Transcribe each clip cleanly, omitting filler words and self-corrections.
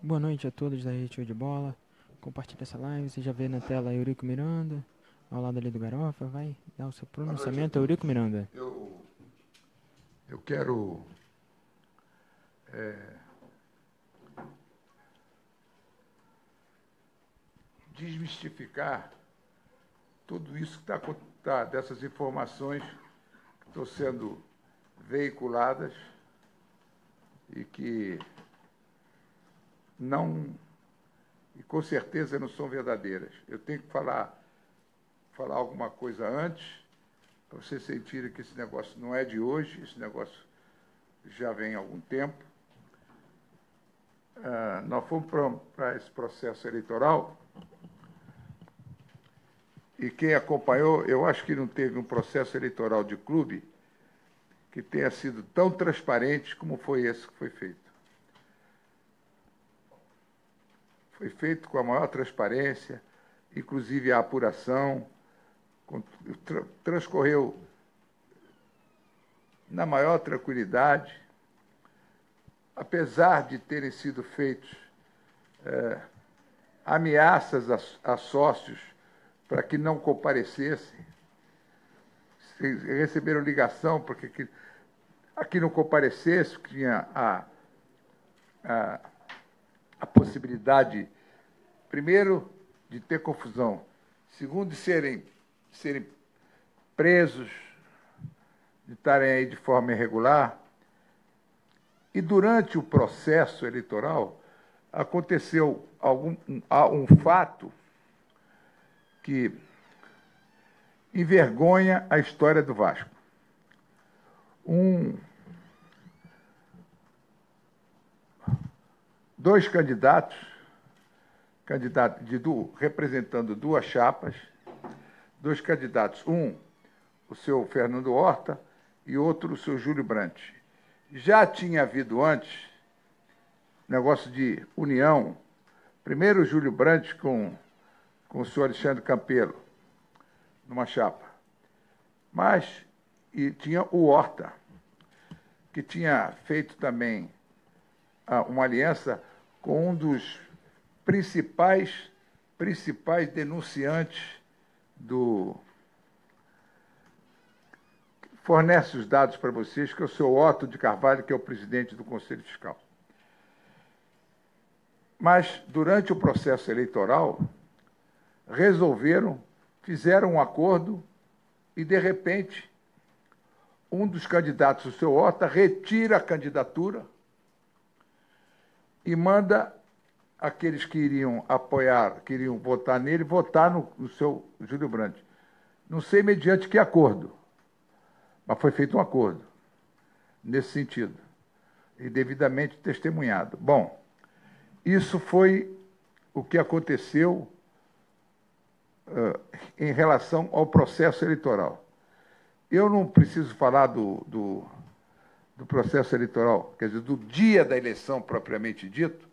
Boa noite a todos da Rede Show de Bola. Compartilhe essa live. Você já vê na tela Eurico Miranda, ao lado ali do Garofa. Vai dar o seu pronunciamento, Eurico Miranda. Eu quero desmistificar tudo isso que dessas informações que estão sendo veiculadas e que não, e com certeza não são verdadeiras. Eu tenho que falar alguma coisa antes, para vocês sentirem que esse negócio não é de hoje, esse negócio já vem há algum tempo. Nós fomos para esse processo eleitoral e quem acompanhou, eu acho que não teve um processo eleitoral de clube que tenha sido tão transparente como foi esse que foi feito. Foi feito com a maior transparência, inclusive a apuração, transcorreu na maior tranquilidade, apesar de terem sido feitos ameaças a sócios para que não comparecessem. Receberam ligação para que aqui não comparecesse, que tinha a possibilidade, primeiro, de ter confusão, segundo, de serem presos, de estarem aí de forma irregular. E durante o processo eleitoral aconteceu um fato que envergonha a história do Vasco. Dois candidatos representando duas chapas, dois candidatos, o seu Fernando Horta e outro o seu Júlio Brandt. Já tinha havido antes negócio de união, primeiro o Júlio Brandt com o senhor Alexandre Campelo, numa chapa. E tinha o Horta, que tinha feito também uma aliança com um dos principais denunciantes fornece os dados para vocês, que é o seu Otto de Carvalho, que é o presidente do Conselho Fiscal. Mas, durante o processo eleitoral, fizeram um acordo e, de repente, um dos candidatos, o seu Horta, retira a candidatura e manda aqueles que iriam apoiar, que iriam votar nele, votar no seu Júlio Brandt. Não sei mediante que acordo, mas foi feito um acordo nesse sentido e devidamente testemunhado. Bom, isso foi o que aconteceu em relação ao processo eleitoral. Eu não preciso falar do processo eleitoral, quer dizer, do dia da eleição propriamente dito.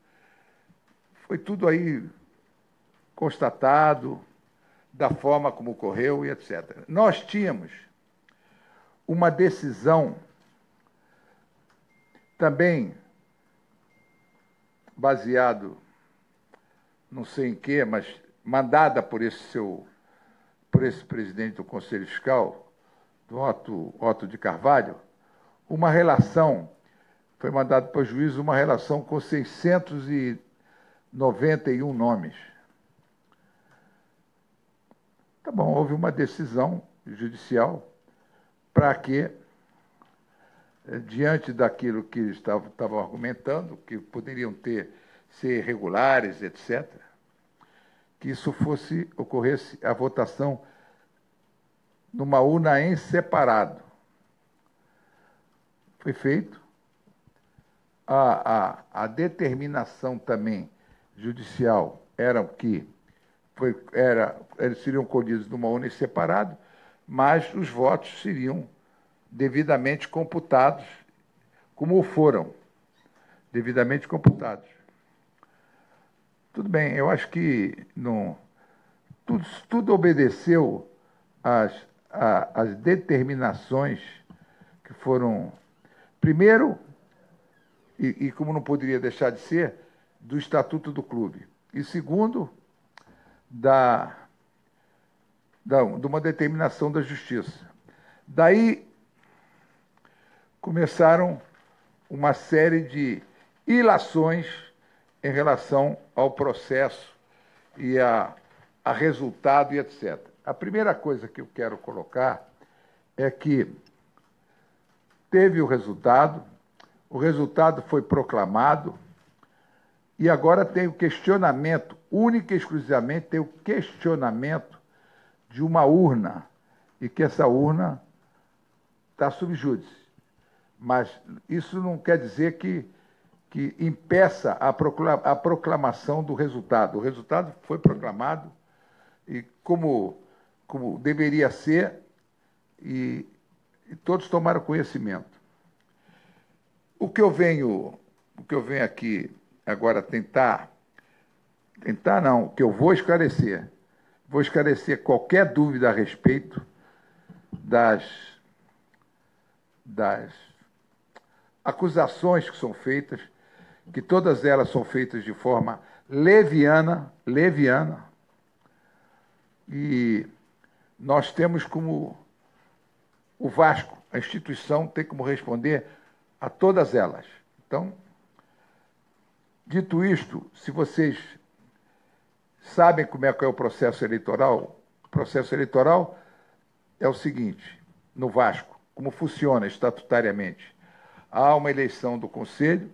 Foi tudo aí constatado, da forma como ocorreu e etc. Nós tínhamos uma decisão também baseado, não sei em quê, mas mandada por esse presidente do Conselho Fiscal, do Otto de Carvalho, uma relação, foi mandado para o juiz uma relação com 691 nomes. Tá bom, houve uma decisão judicial para que, diante daquilo que estavam argumentando, que poderiam ser irregulares, etc., que isso ocorresse a votação numa urna em separado. Foi feito. A determinação também judicial era que eles seriam colhidos numa urna em separado, mas os votos seriam devidamente computados, como foram devidamente computados. Tudo bem, eu acho que tudo obedeceu às determinações que foram, primeiro, e como não poderia deixar de ser, do Estatuto do Clube. E segundo, de uma determinação da Justiça. Daí começaram uma série de ilações em relação ao processo e a resultado e etc. A primeira coisa que eu quero colocar é que teve o resultado foi proclamado, e agora tem o questionamento, única e exclusivamente tem o questionamento de uma urna, e que essa urna está sub júdice. Mas isso não quer dizer que impeça a proclamação do resultado. O resultado foi proclamado, e como deveria ser, e todos tomaram conhecimento. O que eu venho aqui agora o que eu vou esclarecer qualquer dúvida a respeito das acusações que são feitas, que todas elas são feitas de forma leviana, e nós temos como o Vasco, a instituição, tem como responder a todas elas. Então, dito isto, se vocês sabem como é que é o processo eleitoral é o seguinte, no Vasco, como funciona estatutariamente. Há uma eleição do Conselho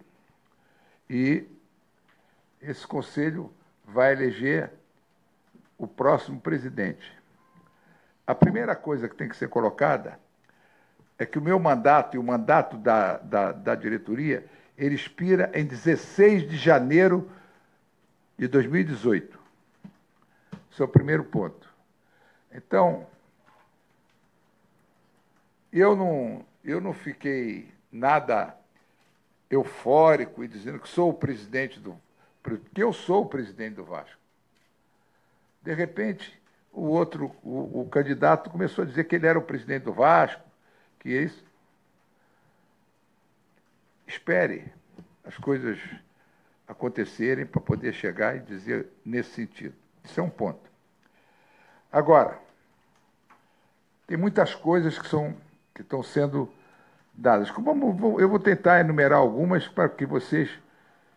e esse Conselho vai eleger o próximo presidente. A primeira coisa que tem que ser colocada é que o meu mandato e o mandato da diretoria, ele expira em 16 de janeiro de 2018. Esse é o primeiro ponto. Então, eu não fiquei nada eufórico e dizendo que sou o presidente porque eu sou o presidente do Vasco. De repente, o candidato começou a dizer que ele era o presidente do Vasco, que é isso. Espere as coisas acontecerem para poder chegar e dizer nesse sentido. Isso é um ponto. Agora, tem muitas coisas que estão sendo dadas. Eu vou tentar enumerar algumas para que vocês,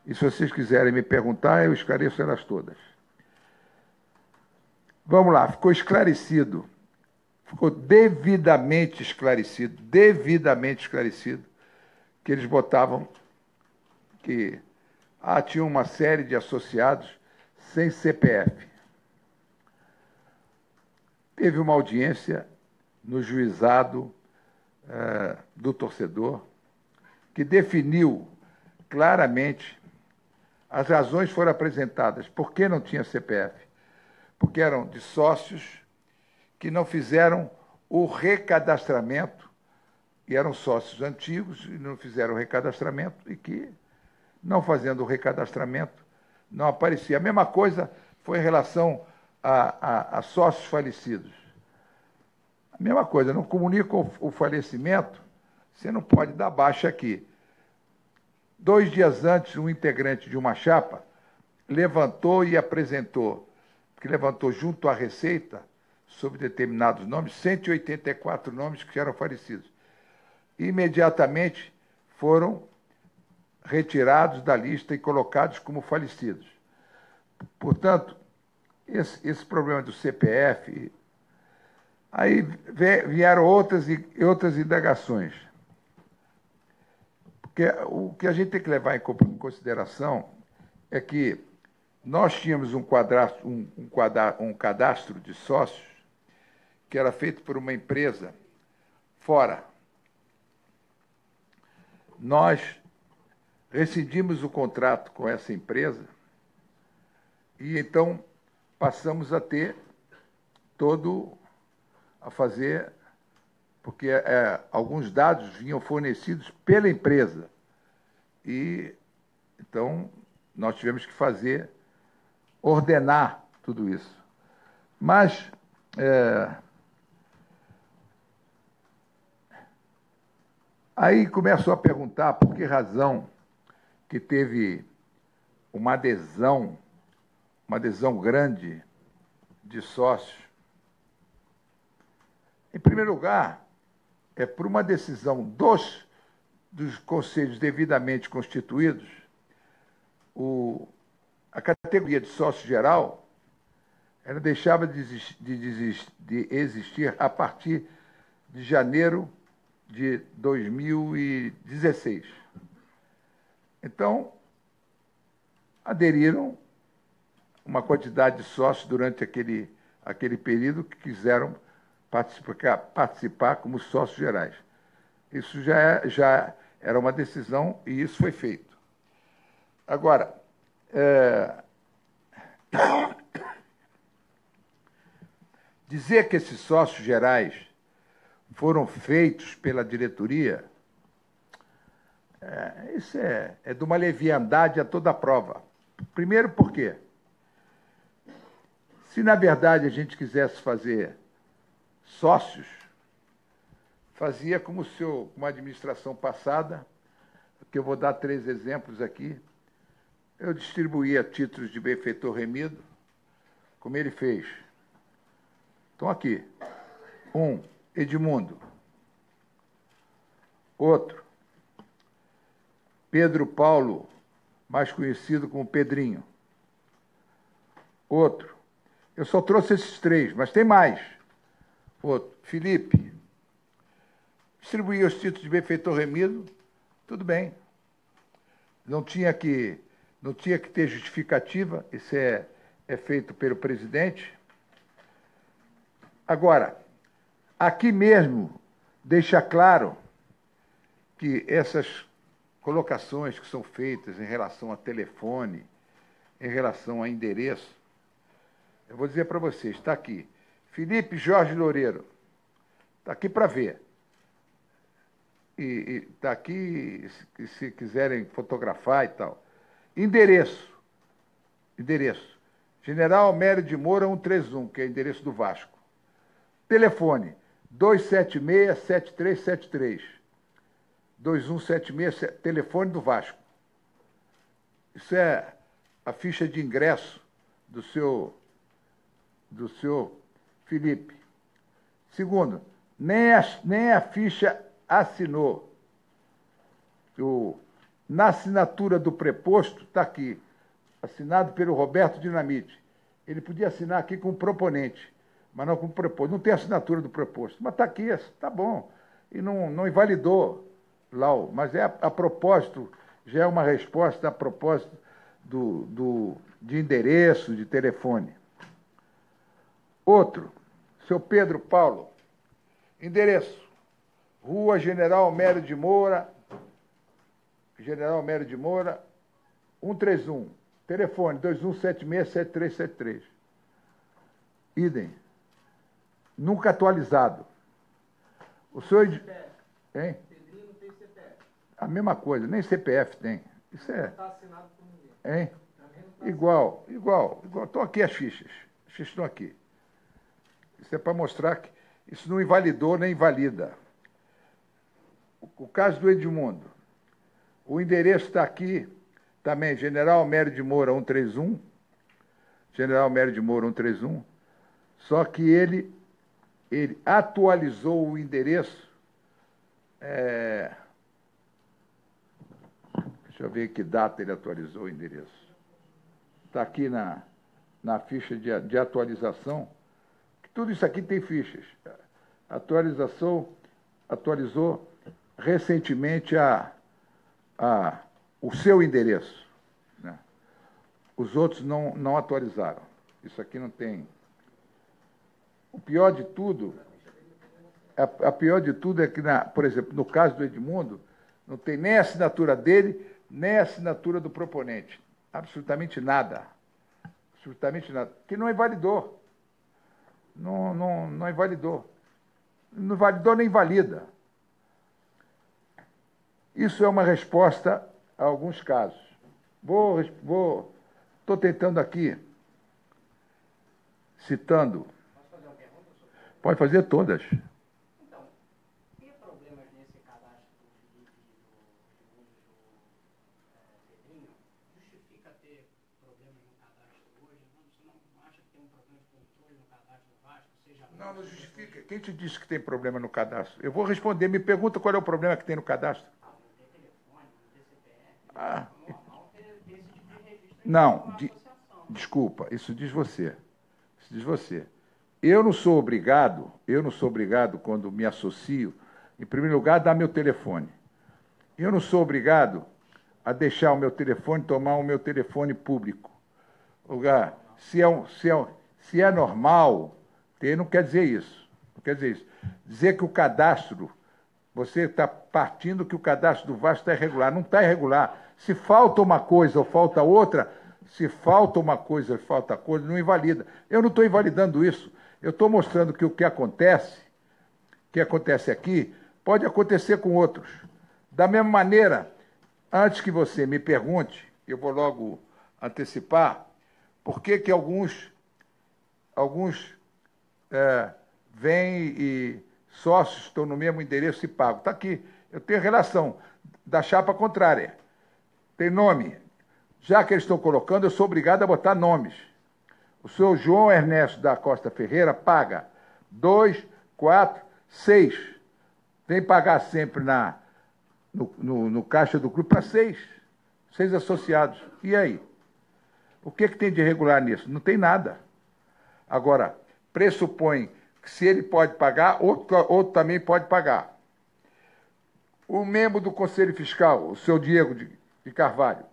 e se vocês quiserem me perguntar, eu esclareço elas todas. Vamos lá, ficou devidamente esclarecido, que eles botavam que tinha uma série de associados sem CPF. Teve uma audiência no juizado do torcedor, que definiu claramente, as razões foram apresentadas, por que não tinha CPF? Porque eram de sócios que não fizeram o recadastramento, e eram sócios antigos e não fizeram o recadastramento, e que, não fazendo o recadastramento, não aparecia. A mesma coisa foi em relação a sócios falecidos. A mesma coisa, não comunica o falecimento, você não pode dar baixa aqui. 2 dias antes, um integrante de uma chapa levantou e apresentou, que levantou junto à Receita, sobre determinados nomes, 184 nomes que eram falecidos. Imediatamente foram retirados da lista e colocados como falecidos. Portanto, esse problema do CPF, aí vieram outras indagações. Porque o que a gente tem que levar em consideração é que nós tínhamos um cadastro de sócios que era feito por uma empresa fora. Nós rescindimos o contrato com essa empresa e, então, passamos a ter a fazer, porque alguns dados vinham fornecidos pela empresa. E, então, nós tivemos que ordenar tudo isso. Mas aí começou a perguntar por que razão que teve uma adesão grande de sócios. Em primeiro lugar, é por uma decisão dos conselhos devidamente constituídos, a categoria de sócio geral ela deixava de existir a partir de janeiro de 2016. Então, aderiram uma quantidade de sócios durante aquele período que quiseram participar como sócios gerais. Isso já era uma decisão e isso foi feito. Agora, dizer que esses sócios gerais foram feitos pela diretoria, isso é de uma leviandade a toda prova. Primeiro, por quê? Se, na verdade, a gente quisesse fazer sócios, fazia como uma administração passada, que eu vou dar 3 exemplos aqui. Eu distribuía títulos de benfeitor remido, como ele fez. Então, aqui. 1, Edmundo. Outro, Pedro Paulo, mais conhecido como Pedrinho. Outro, eu só trouxe esses 3, mas tem mais. Outro, Felipe. Distribuía os títulos de benfeitor remido, tudo bem. Não tinha que ter justificativa, isso é feito pelo presidente. Agora, aqui mesmo, deixa claro que essas colocações que são feitas em relação a telefone, em relação a endereço, eu vou dizer para vocês, está aqui, Felipe Jorge Loureiro, está aqui para ver. E está aqui, se quiserem fotografar e tal. Endereço. General Almério de Moura 131, que é o endereço do Vasco. Telefone 276-7373. 2176, telefone do Vasco. Isso é a ficha de ingresso do senhor Felipe. Segundo, nem a ficha assinou. Na assinatura do preposto, está aqui, assinado pelo Roberto Dinamite. Ele podia assinar aqui com o proponente, mas não com o preposto. Não tem assinatura do preposto, mas está aqui, está bom. E não invalidou lá, mas a propósito, já é uma resposta a propósito de endereço, de telefone. Outro, seu Pedro Paulo, endereço, Rua General Almério de Moura, 131, telefone 2176-7373. Idem. Nunca atualizado. O senhor... Hein? Pedrinho não tem CPF. A mesma coisa, nem CPF tem. Isso é... Não está assinado por ninguém. Hein? Igual. Estão aqui as fichas. As fichas estão aqui. Isso é para mostrar que isso não invalidou nem invalida. O caso do Edmundo. O endereço está aqui também, General Almério de Moura 131. General Almério de Moura 131. Só que ele atualizou o endereço. Deixa eu ver que data ele atualizou o endereço. Está aqui na ficha de atualização. Tudo isso aqui tem fichas. Atualizou recentemente o seu endereço. Né? Os outros não atualizaram. Isso aqui não tem. O pior de tudo, a pior de tudo é que, por exemplo, no caso do Edmundo, não tem nem a assinatura dele, nem a assinatura do proponente. Absolutamente nada. Absolutamente nada. Que não invalidou. Não invalidou. Não invalidou nem invalida. Isso é uma resposta a alguns casos. Estou tentando aqui, citando. Posso fazer uma pergunta sobre isso? Pode fazer todas. Então, tem problemas nesse cadastro do Felipe, do Pedrinho? Justifica ter vê problemas no cadastro hoje? Você não acha que tem um problema de controle no cadastro do Vasco? Seja Não, não justifica. Quem te disse que tem problema no cadastro? Eu vou responder. Me pergunta qual é o problema que tem no cadastro. não ter telefone, não ter CPF, Ah, é normal ter esse tipo de registro não, com a associação. desculpa, isso diz você. Isso diz você. Eu não sou obrigado, quando me associo, em primeiro lugar, a dar meu telefone. Eu não sou obrigado a deixar o meu telefone, tomar o meu telefone público. Lugar, se é normal, ter não quer dizer isso. Não quer dizer isso. Dizer que o cadastro, você está partindo que o cadastro do Vasco está irregular. Não está irregular. Se falta uma coisa ou falta outra, não invalida. Eu não estou invalidando isso. Eu estou mostrando que o que acontece aqui, pode acontecer com outros. Da mesma maneira, antes que você me pergunte, eu vou logo antecipar, por que alguns vêm e sócios estão no mesmo endereço e pagam. Está aqui, eu tenho relação da chapa contrária. Tem nome. Já que eles estão colocando, eu sou obrigado a botar nomes. O senhor João Ernesto da Costa Ferreira paga 2, 4, 6. Vem pagar sempre no caixa do clube para 6 associados. E aí? O que tem de irregular nisso? Não tem nada. Agora, pressupõe que se ele pode pagar, outro também pode pagar. O membro do Conselho Fiscal, o seu Diego de Carvalho,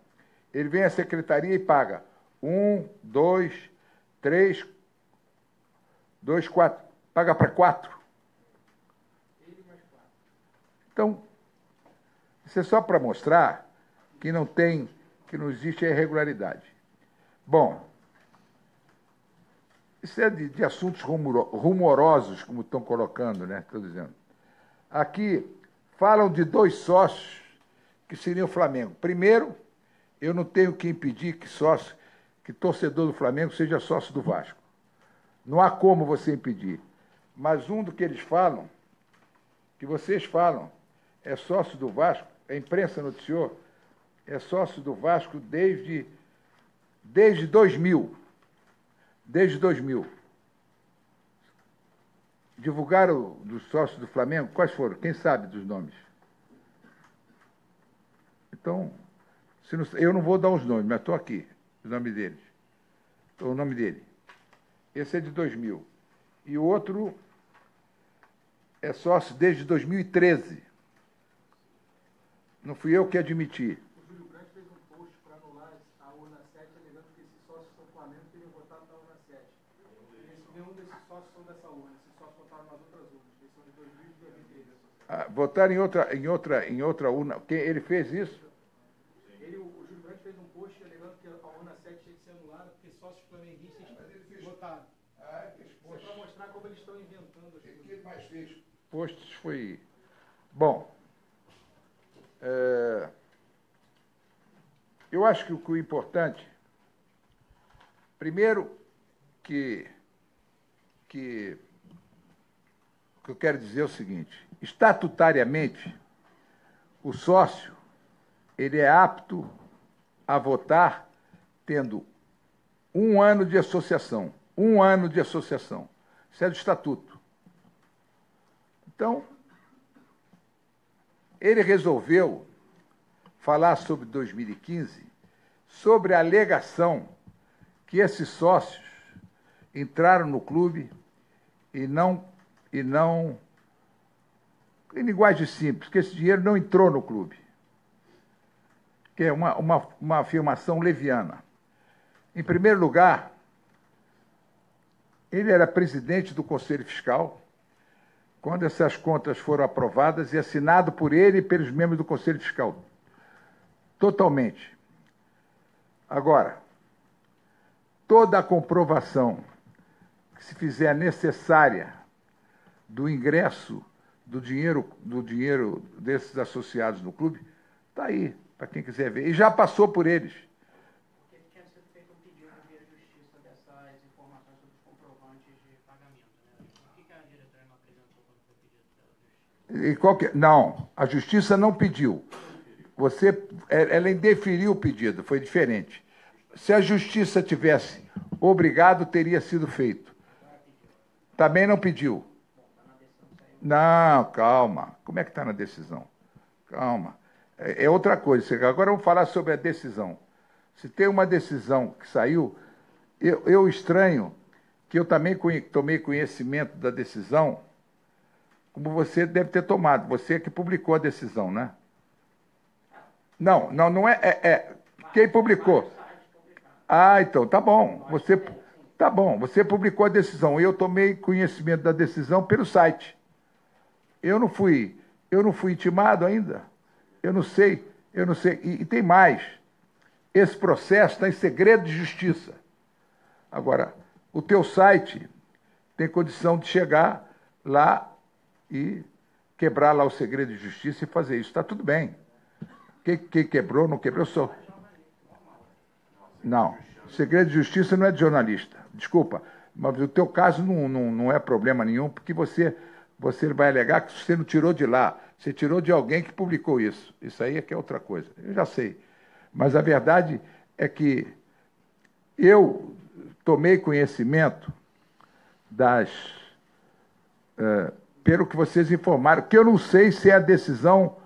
ele vem à secretaria e paga 1, 2, 3, 2, 4. Paga para 4. Então, isso é só para mostrar que não existe a irregularidade. Bom, isso é de assuntos rumorosos, como estão colocando, né? Estou dizendo. Aqui falam de 2 sócios que seriam o Flamengo. Primeiro, eu não tenho que impedir que torcedor do Flamengo seja sócio do Vasco. Não há como você impedir. Mas um do que eles falam, que vocês falam, é sócio do Vasco, a imprensa noticiou, é sócio do Vasco desde 2000. Desde 2000. Divulgaram dos sócios do Flamengo? Quais foram? Quem sabe dos nomes? Então, eu não vou dar os nomes, mas estou aqui, o nome deles. O nome dele. Esse é de 2000. E o outro é sócio desde 2013. Não fui eu que admiti. O Júlio Brandt fez um post para anular a urna 7, alegando que esses sócios do Flamengo teriam votado na urna 7. Nenhum desses sócios são dessa urna. Esses sócios votaram nas outras urnas. Eles são de 2000 e 2013. Votaram em outra urna. Ele fez isso? O Júlio Brandt fez um post alegando que a urna 7 tinha que ser anulada porque sócios flamenguistas votaram. Isso é para mostrar como eles estão inventando as coisas. O que ele mais fez? Posts foi... Bom... eu acho que o importante, primeiro, que o que eu quero dizer é o seguinte: estatutariamente, o sócio ele é apto a votar tendo 1 ano de associação. 1 ano de associação. Isso é do estatuto. Então, ele resolveu falar sobre 2015, sobre a alegação que esses sócios entraram no clube e não em linguagem simples, que esse dinheiro não entrou no clube, que é uma afirmação leviana. Em primeiro lugar, ele era presidente do Conselho Fiscal quando essas contas foram aprovadas e assinado por ele e pelos membros do Conselho Fiscal. Totalmente. Agora, toda a comprovação que se fizer necessária do ingresso do dinheiro desses associados no clube, está aí, para quem quiser ver. E já passou por eles. Porque tinha sido feito um pedido via justiça dessas informações sobre os comprovantes de pagamento, né? Por que a diretora não apresentou quando foi pedido pela justiça? Não, a justiça não pediu. Ela indeferiu o pedido, foi diferente. Se a justiça tivesse obrigado, teria sido feito. Também não pediu. Não, calma. Como é que está na decisão? Calma. É outra coisa. Agora vamos falar sobre a decisão. Se tem uma decisão que saiu, eu estranho que eu também tomei conhecimento da decisão, como você deve ter tomado. Você que publicou a decisão, né? Não é. Quem publicou? Ah, então, tá bom. Tá bom, você publicou a decisão. Eu tomei conhecimento da decisão pelo site. Eu não fui intimado ainda. Eu não sei. E tem mais. Esse processo está em segredo de justiça. Agora, o teu site tem condição de chegar lá e quebrar lá o segredo de justiça e fazer isso. Está tudo bem. Quem quebrou, não quebrou, eu sou. Não. Segredo de justiça não é de jornalista. Desculpa. Mas o teu caso não é problema nenhum, porque você vai alegar que você não tirou de lá. Você tirou de alguém que publicou isso. Isso aí é que é outra coisa. Eu já sei. Mas a verdade é que eu tomei conhecimento pelo que vocês informaram, que eu não sei se é a decisão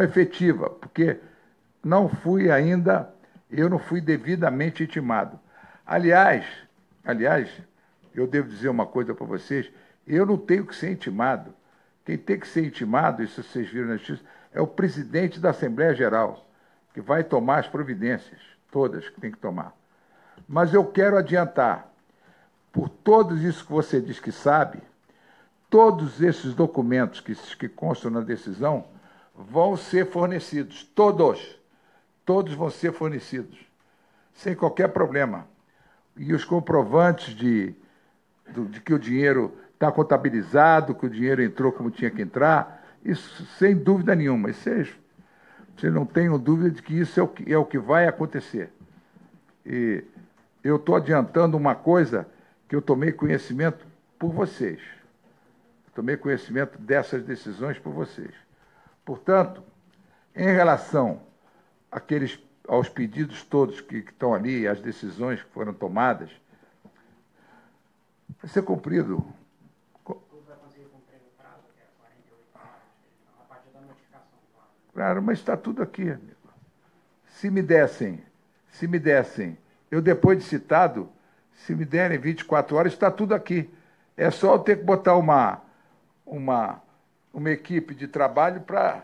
efetiva, porque eu não fui devidamente intimado. Aliás, eu devo dizer uma coisa para vocês, eu não tenho que ser intimado. Quem tem que ser intimado, isso vocês viram na justiça, é o presidente da Assembleia Geral, que vai tomar as providências, todas que tem que tomar. Mas eu quero adiantar, por todos isso que você diz que sabe, todos esses documentos que constam na decisão vão ser fornecidos, todos vão ser fornecidos, sem qualquer problema. E os comprovantes de que o dinheiro está contabilizado, que o dinheiro entrou como tinha que entrar, isso sem dúvida nenhuma. Vocês não tenham dúvida de que isso é o que vai acontecer. E eu estou adiantando uma coisa que eu tomei conhecimento por vocês. Tomei conhecimento dessas decisões por vocês. Portanto, em relação aos pedidos todos que estão ali, às decisões que foram tomadas, vai ser cumprido. Vai conseguir cumprir o prazo, que é 48 horas, a partir da notificação, claro. Claro, mas está tudo aqui, amigo. Se me dessem, eu depois de citado, se me derem 24 horas, está tudo aqui. É só eu ter que botar uma equipe de trabalho para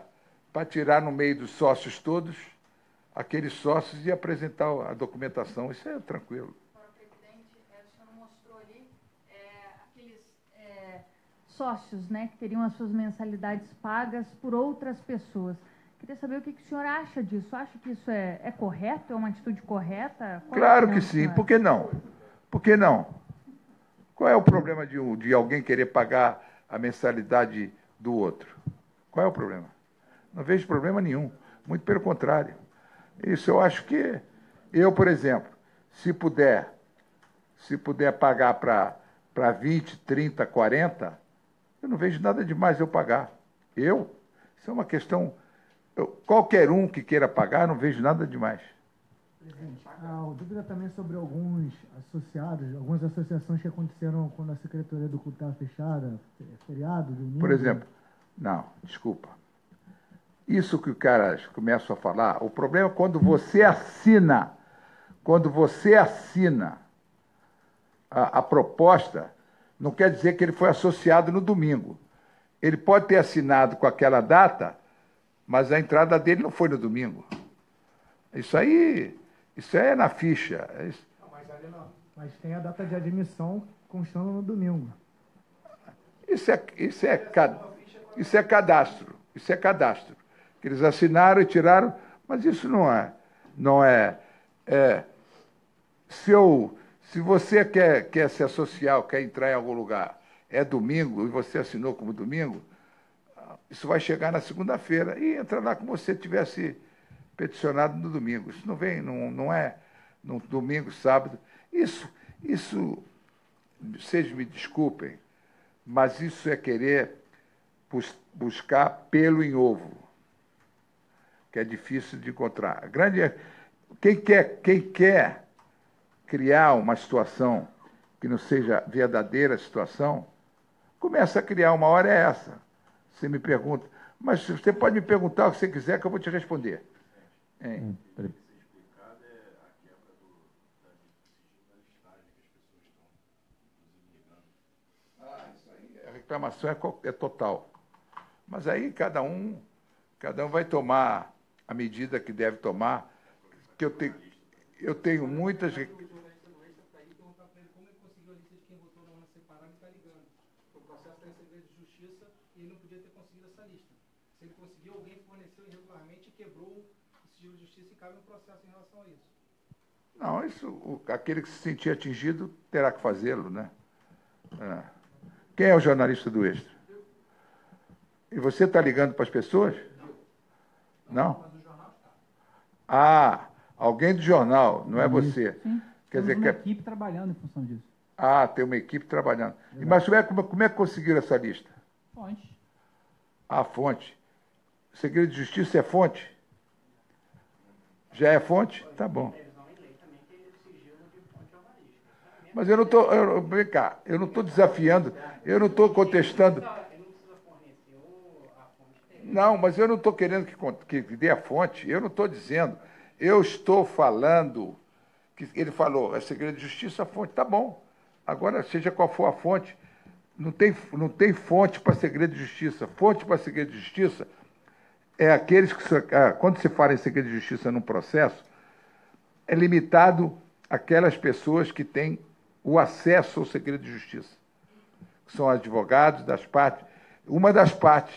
tirar no meio dos sócios todos, aqueles sócios, e apresentar a documentação. Isso é tranquilo. Presidente, o senhor mostrou ali aqueles sócios, né, que teriam as suas mensalidades pagas por outras pessoas. Queria saber o que o senhor acha disso. Acha que isso é correto? É uma atitude correta? Claro que sim. Por que não? Por que não? Qual é o problema de alguém querer pagar a mensalidade do outro? Qual é o problema? Não vejo problema nenhum. Muito pelo contrário. Isso eu acho que eu, por exemplo, se puder pagar para 20, 30, 40, eu não vejo nada demais eu pagar. Isso é uma questão... qualquer um que queira pagar, não vejo nada demais. Presidente, a dúvida também sobre alguns associados, algumas associações que aconteceram quando a Secretaria do Culto estava fechada, feriado, domingo. Por exemplo, não, desculpa. Isso que os caras começam a falar, o problema é quando você assina a proposta, não quer dizer que ele foi associado no domingo. Ele pode ter assinado com aquela data, mas a entrada dele não foi no domingo. Isso é na ficha. Não, mas ali não. Mas tem a data de admissão constando no domingo. Isso é cadastro. Isso é cadastro. Que eles assinaram e tiraram, mas isso não é. Se você quer se associar, quer entrar em algum lugar, é domingo e você assinou como domingo, isso vai chegar na segunda-feira e entra lá como se você tivesse peticionado no domingo. Isso não é no domingo, sábado. Isso, vocês me desculpem, mas isso é querer buscar pelo em ovo, que é difícil de encontrar. Quem quer criar uma situação que não seja verdadeira situação, começa a criar. Uma hora é essa. Você me pergunta, mas você pode me perguntar o que você quiser que eu vou te responder. Hein? Isso aí, a reclamação é total. Mas aí cada um vai tomar a medida que deve tomar. Que eu tenho muitas. Não, aquele que se sentir atingido terá que fazê-lo, né? Quem é o jornalista do Extra? E você está ligando para as pessoas? Não? Ah, alguém do jornal, não é você. Sim. Quer dizer, uma equipe trabalhando em função disso. Ah, tem uma equipe trabalhando. Mas como é que conseguiram essa lista? Fonte. A fonte. Segredo de Justiça é fonte? Já é fonte? Tá bom. Mas eu não estou. Vem cá, eu não estou desafiando, eu não estou contestando. Não, mas eu não estou querendo que dê a fonte, eu não estou dizendo. Eu estou falando que ele falou, é segredo de justiça, a fonte. Tá bom. Agora, seja qual for a fonte, não tem fonte para segredo de justiça. Fonte para segredo de justiça é aqueles que, quando se fala em segredo de justiça num processo, é limitado àquelas pessoas que têm o acesso ao segredo de justiça. São advogados das partes. Uma das partes,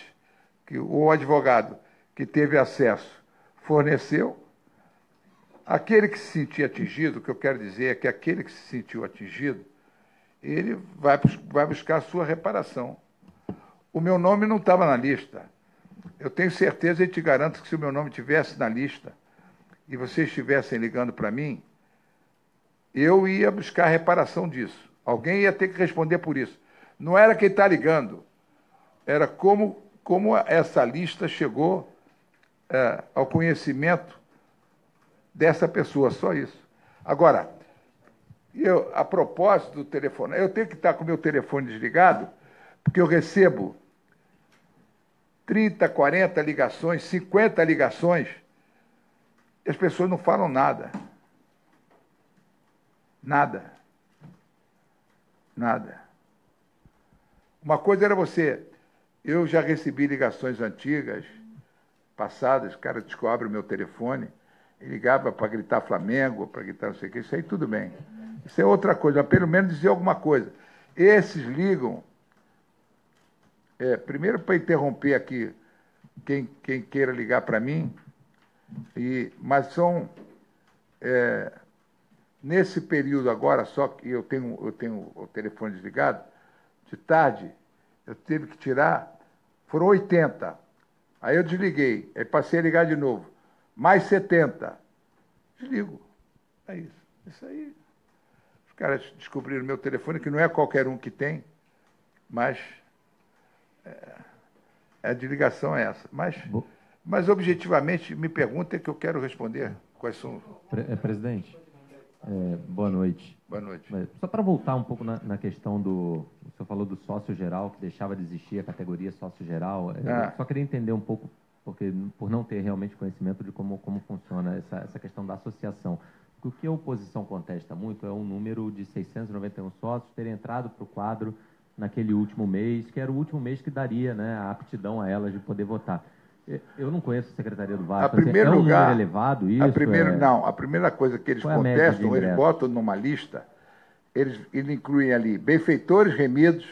que o advogado que teve acesso forneceu, aquele que se sentir atingido, o que eu quero dizer é que aquele que se sentiu atingido, ele vai buscar a sua reparação. O meu nome não estava na lista. Eu tenho certeza e te garanto que se o meu nome estivesse na lista e vocês estivessem ligando para mim, eu ia buscar a reparação disso. Alguém ia ter que responder por isso. Não era quem está ligando, era como essa lista chegou ao conhecimento dessa pessoa, só isso. Agora, a propósito do telefone, eu tenho que estar com o meu telefone desligado, porque eu recebo 30, 40 ligações, 50 ligações, e as pessoas não falam nada. Nada. Nada. Uma coisa era você. Eu já recebi ligações antigas, passadas, o cara descobre o meu telefone, e ligava para gritar Flamengo, para gritar não sei o que, isso aí tudo bem. Isso é outra coisa, mas pelo menos dizer alguma coisa. Esses ligam, primeiro para interromper aqui quem queira ligar para mim, mas são, nesse período agora, só que eu tenho o telefone desligado, de tarde, eu tive que tirar, foram 80. Aí eu desliguei, aí passei a ligar de novo. Mais 70. Desligo. É isso. Isso aí. Os caras descobriram meu telefone, que não é qualquer um que tem, mas a desligação é essa. Mas objetivamente, me pergunta que eu quero responder. Quais são... Presidente, boa noite. Boa noite. Só para voltar um pouco na questão do... O senhor falou do sócio geral, que deixava de existir a categoria sócio geral. Eu só queria entender um pouco, porque por não ter realmente conhecimento de como funciona essa questão da associação. Porque o que a oposição contesta muito é o número de 691 sócios terem entrado para o quadro naquele último mês, que era o último mês que daria, né, a aptidão a elas de poder votar. Eu não conheço a Secretaria do Vasco. É um número elevado isso? Não, a primeira coisa que eles contestam, eles botam numa lista, eles incluem ali benfeitores remidos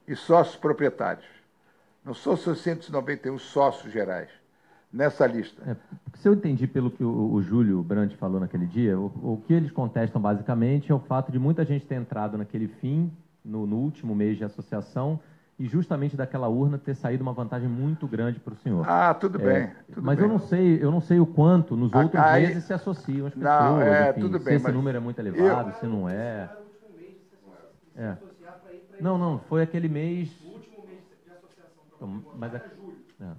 e sócios proprietários. Não são 691 sócios gerais nessa lista. Se eu entendi pelo que o Júlio Brandt falou naquele dia, o que eles contestam basicamente é o fato de muita gente ter entrado naquele fim, no último mês de associação, e justamente daquela urna ter saído uma vantagem muito grande para o senhor. Tudo bem. Mas bem. Eu não sei o quanto nos outros meses se associam as pessoas. Não, enfim, tudo bem. Se esse número é muito elevado, se não é. Não, foi aquele mês. O último mês de associação.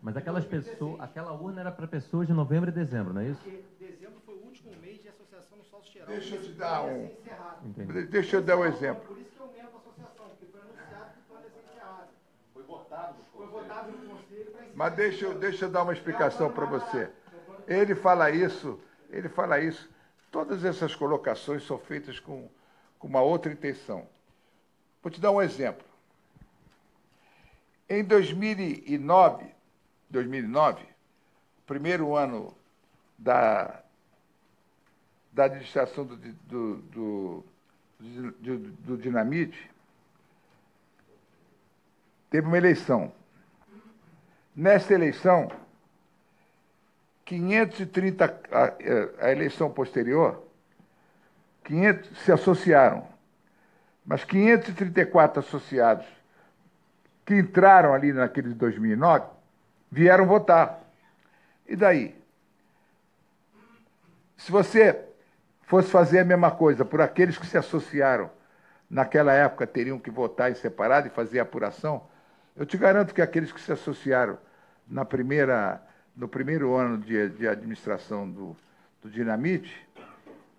Mas aquelas pessoas, aquela urna era para pessoas de novembro e dezembro, não é isso? Porque dezembro foi o último mês Deixa eu te dar um... Entendi. Deixa eu dar um exemplo. Por isso que eu mente a associação, porque foi anunciado que o plano ia ser encerrado. Foi votado no conselho para encerrar. Mas deixa eu dar uma explicação para você. Ele fala isso, todas essas colocações são feitas com uma outra intenção. Vou te dar um exemplo. Em 2009, primeiro ano da administração do Dinamite, teve uma eleição. Nesta eleição, 530, a eleição posterior, 500 se associaram, mas 534 associados que entraram ali naquele de 2009 vieram votar. E daí? Se você fosse fazer a mesma coisa por aqueles que se associaram naquela época, teriam que votar em separado e fazer a apuração, eu te garanto que aqueles que se associaram no primeiro ano de administração do Dinamite,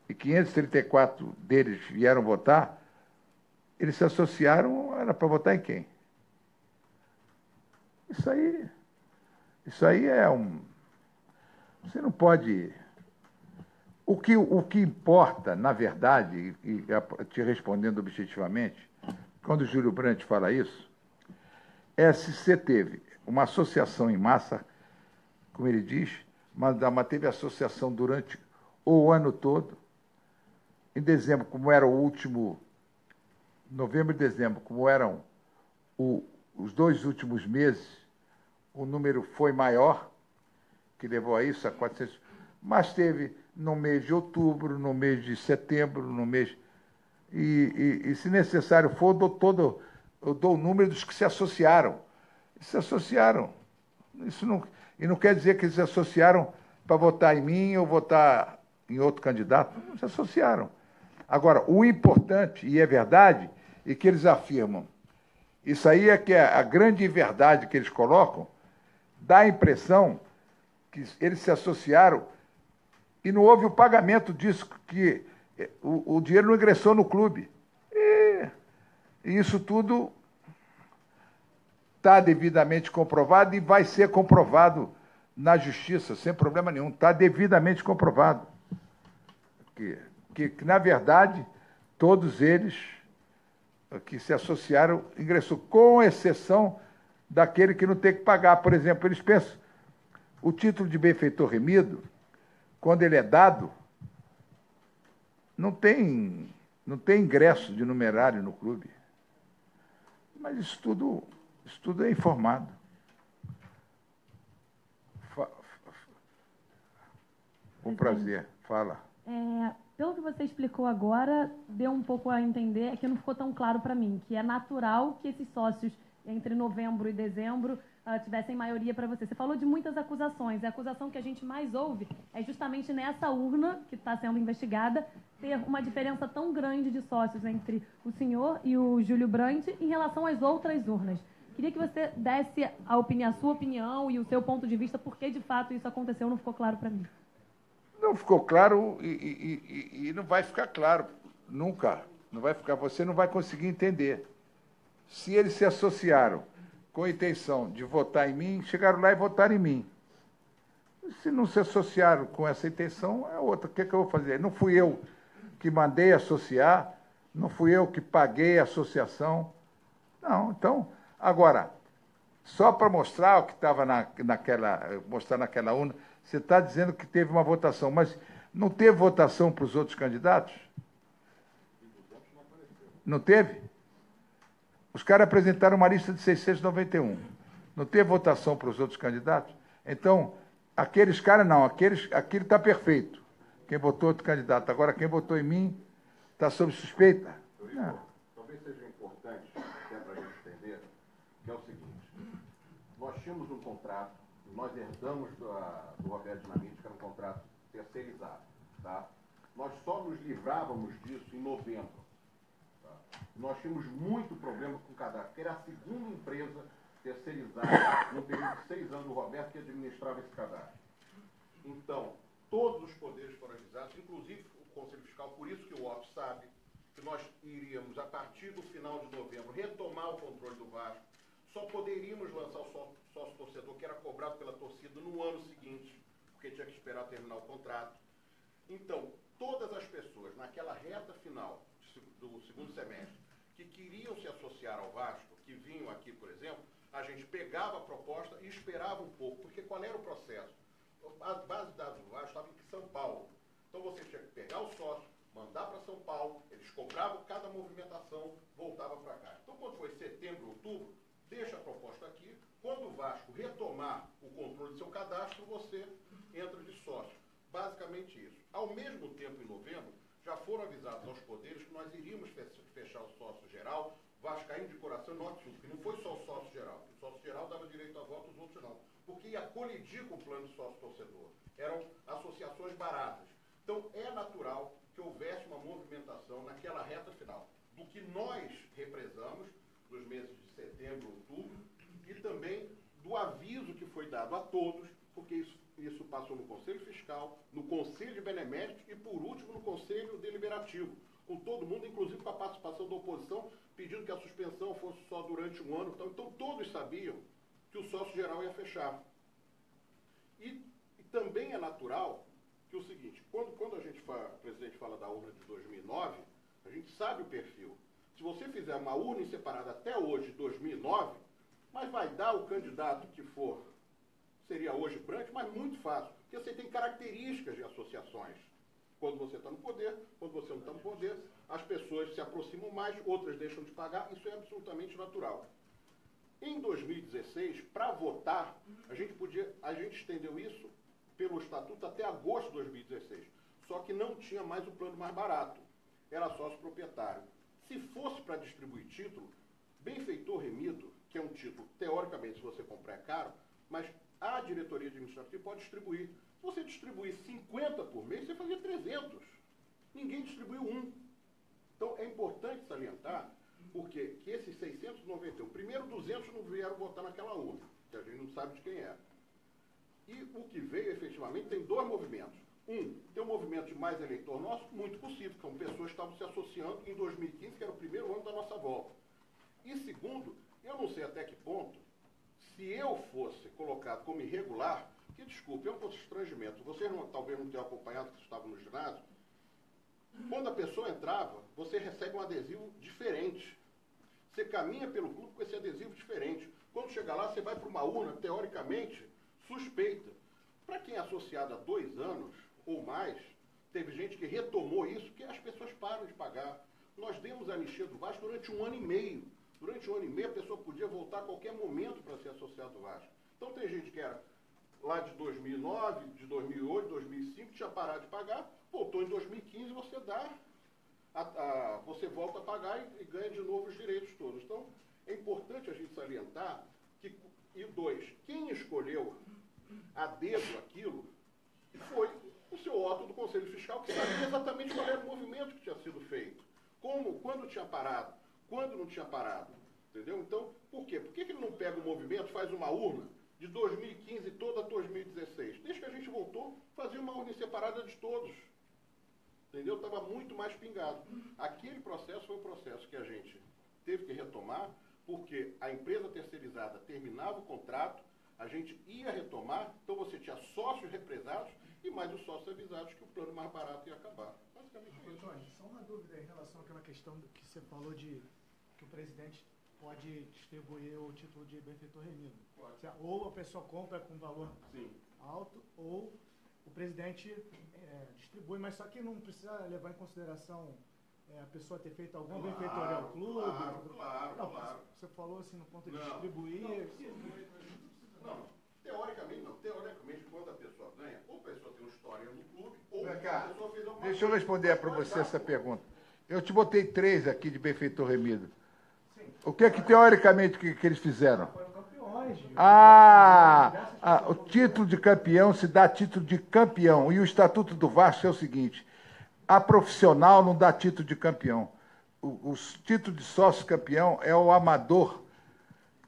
e 534 deles vieram votar, eles se associaram, era para votar em quem? Isso aí é um... Você não pode... O que importa, na verdade, e te respondendo objetivamente, quando o Júlio Brandt fala isso, é se você teve uma associação em massa, como ele diz, mas teve associação durante o ano todo. Em dezembro, como era o último, novembro e dezembro, como eram os 2 últimos meses, o número foi maior, que levou a isso, a 400, mas teve no mês de outubro, no mês de setembro, no mês... E se necessário for, eu dou o número dos que se associaram. Se associaram. E não quer dizer que eles se associaram para votar em mim ou votar em outro candidato. Não se associaram. Agora, o importante, e é verdade, e que eles afirmam, isso aí é que é a grande verdade que eles colocam, dá a impressão que eles se associaram e não houve o pagamento disso, que o dinheiro não ingressou no clube. E isso tudo está devidamente comprovado e vai ser comprovado na justiça, sem problema nenhum. Está devidamente comprovado. Que, na verdade, todos eles que se associaram ingressou, com exceção daquele que não tem que pagar. Por exemplo, eles pensam, o título de benfeitor remido, quando ele é dado, não tem ingresso de numerário no clube. Mas isso tudo é informado. Com prazer. Fala. Pelo que você explicou agora, deu um pouco a entender, que não ficou tão claro para mim, que é natural que esses sócios, entre novembro e dezembro, tivessem maioria para você. Você falou de muitas acusações. A acusação que a gente mais ouve é justamente nessa urna que está sendo investigada, ter uma diferença tão grande de sócios entre o senhor e o Júlio Brandt em relação às outras urnas. Queria que você desse a sua opinião e o seu ponto de vista, por que de fato isso aconteceu, não ficou claro para mim. Não ficou claro e não vai ficar claro nunca. Não vai ficar, você não vai conseguir entender. Se eles se associaram com a intenção de votar em mim, chegaram lá e votaram em mim. Se não se associaram com essa intenção, é outra. O que eu vou fazer? Não fui eu que mandei associar, não fui eu que paguei a associação. Não, então, agora, só para mostrar o que estava naquela urna, você está dizendo que teve uma votação, mas não teve votação para os outros candidatos? Não teve? Os caras apresentaram uma lista de 691. Não teve votação para os outros candidatos? Então, aqueles caras não, aquilo está perfeito. Quem votou outro candidato. Agora, quem votou em mim está sob suspeita. Talvez seja importante, até para a gente entender, que é o seguinte. Nós tínhamos um contrato, nós herdamos do Roberto Dinamite, que era um contrato terceirizado. Tá? Nós só nos livrávamos disso em novembro. Tá? Nós tínhamos muito problema com o cadastro, que era a segunda empresa terceirizada no período de 6 anos do Roberto que administrava esse cadastro. Então, todos os poderes foram avisados, inclusive o Conselho Fiscal, por isso que o Otto sabe que nós iríamos, a partir do final de novembro, retomar o controle do Vasco. Só poderíamos lançar o sócio-torcedor, que era cobrado pela torcida, no ano seguinte, porque tinha que esperar terminar o contrato. Então, todas as pessoas, naquela reta final do segundo semestre, que queriam se associar ao Vasco, que vinham aqui, por exemplo, a gente pegava a proposta e esperava um pouco, porque qual era o processo? A base de dados do Vasco estava em São Paulo. Então você tinha que pegar o sócio, mandar para São Paulo, eles cobravam cada movimentação, voltava para cá. Então quando foi setembro, outubro, deixa a proposta aqui, quando o Vasco retomar o controle do seu cadastro, você entra de sócio. Basicamente isso. Ao mesmo tempo, em novembro, já foram avisados aos poderes que nós iríamos fechar o sócio geral, vascaíno de coração e norte-sul, que não foi só o sócio geral. O sócio geral dava direito a voto, os outros não. Porque ia colidir com o plano de sócio-torcedor. Eram associações baratas. Então, é natural que houvesse uma movimentação naquela reta final, do que nós represamos nos meses de setembro, outubro, e também do aviso que foi dado a todos, porque isso passou no Conselho Fiscal, no Conselho de Beneméritos e, por último, no Conselho Deliberativo, com todo mundo, inclusive com a participação da oposição, pedindo que a suspensão fosse só durante um ano. Então todos sabiam que o sócio geral ia fechar. E também é natural que o seguinte, quando o presidente fala da urna de 2009, a gente sabe o perfil. Se você fizer uma urna separada até hoje, 2009, mas vai dar o candidato que for, seria hoje Brandt, mas muito fácil, porque você tem características de associações. Quando você está no poder, quando você não está no poder, as pessoas se aproximam mais, outras deixam de pagar, isso é absolutamente natural. Em 2016, para votar, a gente estendeu isso pelo estatuto até agosto de 2016. Só que não tinha mais o plano mais barato. Era sócio proprietário. Se fosse para distribuir título, benfeitor remido, que é um título, teoricamente, se você comprar é caro, mas a diretoria administrativa pode distribuir. Se você distribuir 50 por mês, você fazia 300. Ninguém distribuiu um. Então, é importante salientar, porque que esses 691, primeiro 200 não vieram votar naquela urna, que a gente não sabe de quem é. E o que veio, efetivamente, tem dois movimentos. Tem um movimento de mais eleitor nosso, muito possível, que são pessoas que estavam se associando em 2015, que era o primeiro ano da nossa volta. E segundo, eu não sei até que ponto, se eu fosse colocado como irregular, que, desculpe, é um constrangimento. Vocês talvez não tenham acompanhado, que estavam no ginásio. Quando a pessoa entrava, você recebe um adesivo diferente. Você caminha pelo clube com esse adesivo diferente. Quando chega lá, você vai para uma urna, teoricamente, suspeita. Para quem é associado há 2 anos ou mais, teve gente que retomou isso, que as pessoas param de pagar. Nós demos a anistia do Vasco durante 1 ano e meio. Durante 1 ano e meio, a pessoa podia voltar a qualquer momento para ser associado ao Vasco. Então, tem gente que era lá de 2009, de 2008, 2005, tinha parado de pagar, voltou em 2015, você você volta a pagar e ganha de novo os direitos todos. Então, é importante a gente salientar que, quem escolheu a dedo aquilo foi o seu Otto do Conselho Fiscal, que sabia exatamente qual era o movimento que tinha sido feito, quando tinha parado, quando não tinha parado, entendeu? Então, por quê? Por que ele não pega o movimento, faz uma urna de 2015 toda 2016? Desde que a gente voltou, fazia uma urna separada de todos, entendeu? Estava muito mais pingado. Aquele processo foi o processo que a gente teve que retomar, porque a empresa terceirizada terminava o contrato, a gente ia retomar, então você tinha sócios represados e mais os sócios avisados que o plano mais barato ia acabar. Basicamente é isso. Antônio, só uma dúvida em relação àquela questão que você falou de que o presidente pode distribuir o título de benfeitor remido. Ou a pessoa compra com valor alto, ou o presidente distribui, mas só que não precisa levar em consideração a pessoa ter feito alguma benfeitoria ao clube. Claro. Você falou assim no ponto de distribuir. Não, teoricamente não. Teoricamente, quando a pessoa ganha, ou a pessoa tem uma história no clube, ou a pessoa fez alguma Deixa eu responder para você essa pergunta. Eu te botei 3 aqui de benfeitor remido. O que é que, teoricamente, que eles fizeram? Foram campeões. O título de campeão se dá título de campeão. E o Estatuto do Vasco é o seguinte: a profissional não dá título de campeão. O título de sócio campeão é o amador.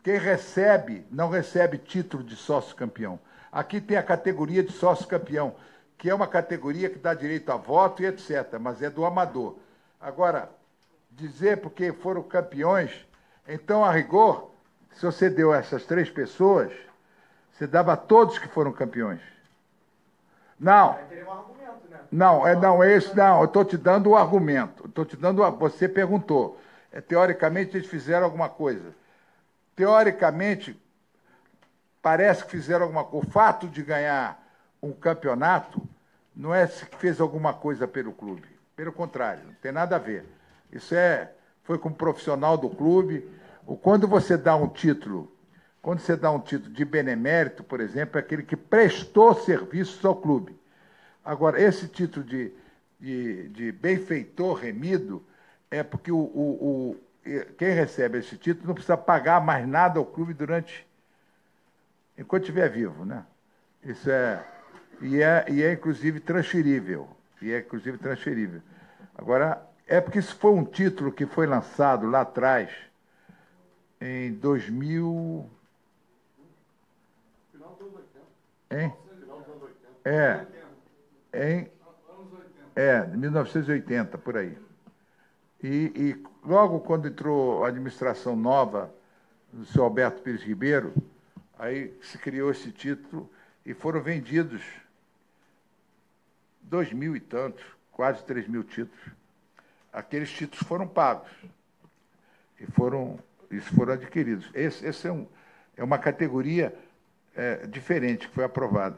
Quem recebe, não recebe título de sócio campeão. Aqui tem a categoria de sócio campeão, que é uma categoria que dá direito a voto e etc., mas é do amador. Agora, dizer porque foram campeões, então, a rigor, se você deu essas 3 pessoas, você dava a todos que foram campeões. Não. Não, eu estou te dando o argumento. Você perguntou. Teoricamente, eles fizeram alguma coisa. Teoricamente, parece que fizeram alguma coisa. O fato de ganhar um campeonato não é que fez alguma coisa pelo clube. Pelo contrário, não tem nada a ver. Isso foi como profissional do clube. Quando você dá um título de benemérito, por exemplo, é aquele que prestou serviços ao clube. Agora, esse título de benfeitor remido é porque quem recebe esse título não precisa pagar mais nada ao clube enquanto estiver vivo, né? Isso é inclusive transferível. Agora, é porque isso foi um título que foi lançado lá atrás, em 2000. Final dos anos 80. Hein? Final dos anos 80. De 1980, por aí. E logo quando entrou a administração nova do senhor Alberto Pires Ribeiro, aí se criou esse título e foram vendidos 2.000 e tantos, quase 3.000 títulos. Aqueles títulos foram pagos e foram adquiridos. Esse é uma categoria diferente que foi aprovada.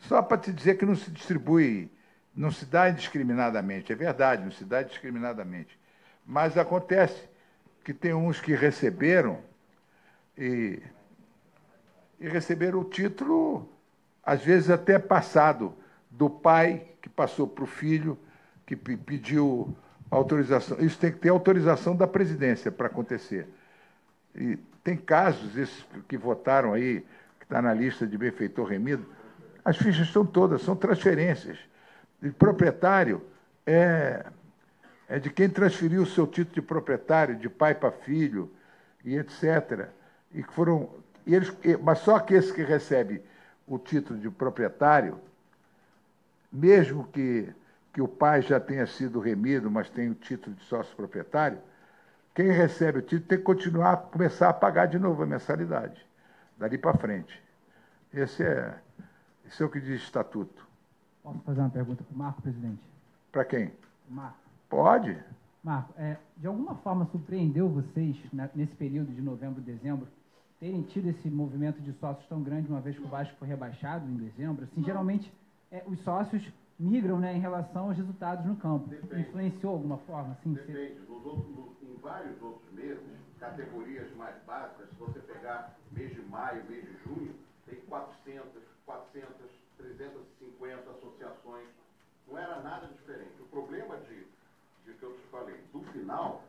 Só para te dizer que não se distribui, não se dá indiscriminadamente. É verdade, não se dá indiscriminadamente. Mas acontece que tem uns que receberam e receberam o título, às vezes até passado, do pai que passou para o filho, que pediu autorização. Isso tem que ter autorização da presidência para acontecer. E tem casos, esses que votaram aí, que está na lista de benfeitor remido, as fichas estão todas, são transferências. E proprietário é de quem transferiu o seu título de proprietário, de pai para filho, e etc. Mas só que esse que recebe o título de proprietário, mesmo que o pai já tenha sido remido, mas tem o título de sócio proprietário, quem recebe o título tem que começar a pagar de novo a mensalidade, dali para frente. Esse é o que diz o estatuto. Posso fazer uma pergunta para o Marco, presidente? Para quem? Marco. Pode. Marco, de alguma forma surpreendeu vocês, nesse período de novembro e dezembro, terem tido esse movimento de sócios tão grande, uma vez que o Vasco foi rebaixado em dezembro? Assim, geralmente, os sócios migram, né, em relação aos resultados no campo. Depende. Influenciou de alguma forma? Assim, Depende. Em vários outros meses, categorias mais básicas, se você pegar mês de maio, mês de junho, tem 400, 350 associações. Não era nada diferente. O problema de que eu te falei, do final,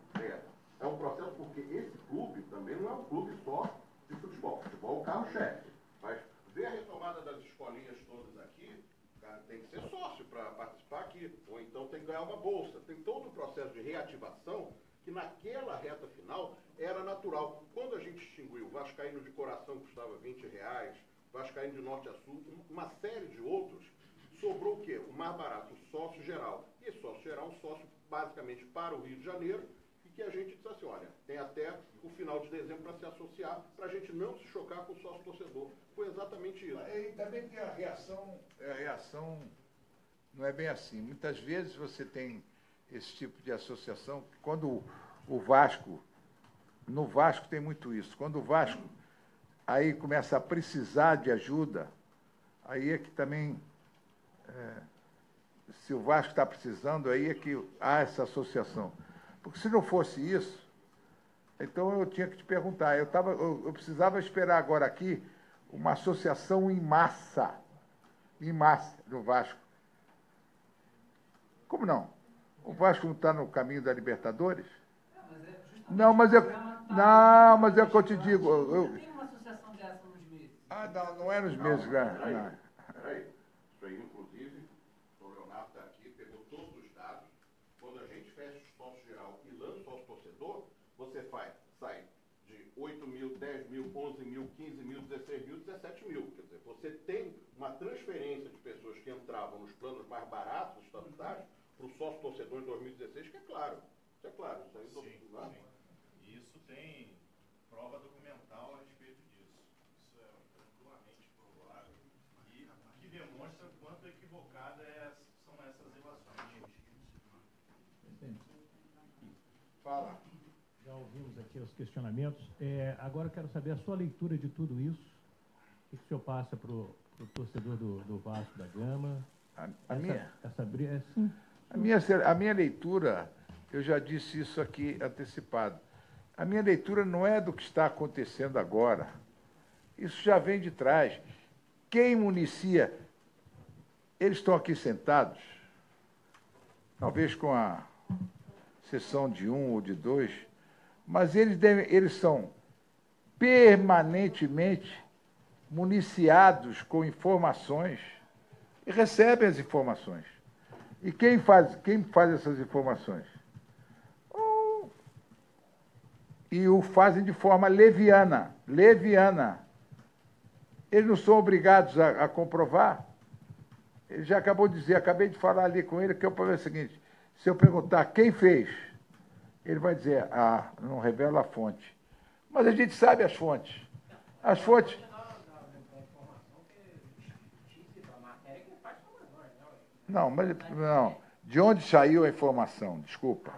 é um processo, porque esse clube também não é um clube só de futebol. Futebol é o carro-chefe. Mas ver a retomada das escolinhas todas aqui, cara, tem que ser sócio para participar aqui. Ou então tem que ganhar uma bolsa. Tem todo o processo de reativação que naquela reta final era natural. Quando a gente extinguiu o Vascaíno de Coração, custava R$20, Vascaíno de Norte a Sul, uma série de outros, sobrou o quê? O mais barato, o sócio geral. E esse sócio geral, um sócio basicamente para o Rio de Janeiro, e que a gente disse assim, olha, tem até o final de dezembro para se associar, para a gente não se chocar com o sócio torcedor. Foi exatamente isso. E também tem a reação não é bem assim. Muitas vezes você tem esse tipo de associação, quando no Vasco tem muito isso, quando o Vasco aí começa a precisar de ajuda, aí é que também, se o Vasco está precisando, aí é que há essa associação. Porque se não fosse isso, então eu tinha que te perguntar, eu precisava esperar agora aqui uma associação em massa do Vasco. Como não? O Vasco não está no caminho da Libertadores? Não, mas é o que eu te digo. Tem uma associação dessa nos meses. Não é nos meses, né? Peraí. Isso aí, inclusive, o Leonardo está aqui, pegou todos os dados. Quando a gente fecha o sócio geral e lança o sócio torcedor, você sai de 8 mil, 10 mil, 11 mil, 15 mil, 16 mil, 17 mil. Quer dizer, você tem uma transferência de pessoas que entravam nos planos mais baratos estatutários para o sócio torcedor em 2016, que é claro. Isso é claro. Isso aí sim, não é? sim. E isso tem prova documental a respeito disso. Isso é tranquilamente provável e que demonstra quanto equivocada são essas relações. Fala. Já ouvimos aqui os questionamentos. Agora eu quero saber a sua leitura de tudo isso. O que o senhor passa para o torcedor do Vasco da Gama? A minha leitura, eu já disse isso aqui antecipado, a minha leitura não é do que está acontecendo agora. Isso já vem de trás. Quem municia, eles estão aqui sentados, talvez com a exceção de um ou de dois, mas eles são permanentemente municiados com informações e recebem as informações. E quem faz essas informações? E o fazem de forma leviana. Eles não são obrigados a comprovar. Ele já acabou de dizer, acabei de falar ali com ele, que é o problema seguinte: se eu perguntar quem fez, ele vai dizer, não revela a fonte. Mas a gente sabe as fontes. As fontes... Não, mas não. De onde saiu a informação? Desculpa.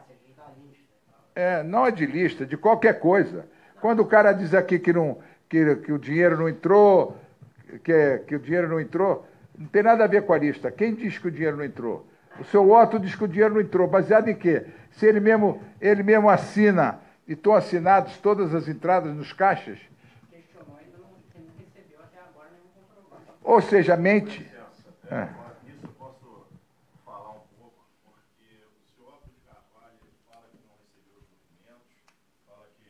Não é de lista, de qualquer coisa. Quando o cara diz aqui que o dinheiro não entrou, que o dinheiro não entrou, não tem nada a ver com a lista. Quem diz que o dinheiro não entrou? O seu Otto diz que o dinheiro não entrou. Baseado em quê? Se ele mesmo assina, e estão assinados todas as entradas nos caixas? Questionou, ainda não recebeu até agora nenhum comprovante. Ou seja, mente. Isso eu posso falar um pouco, porque o senhor Otto de Carvalho fala que não recebeu os documentos, fala que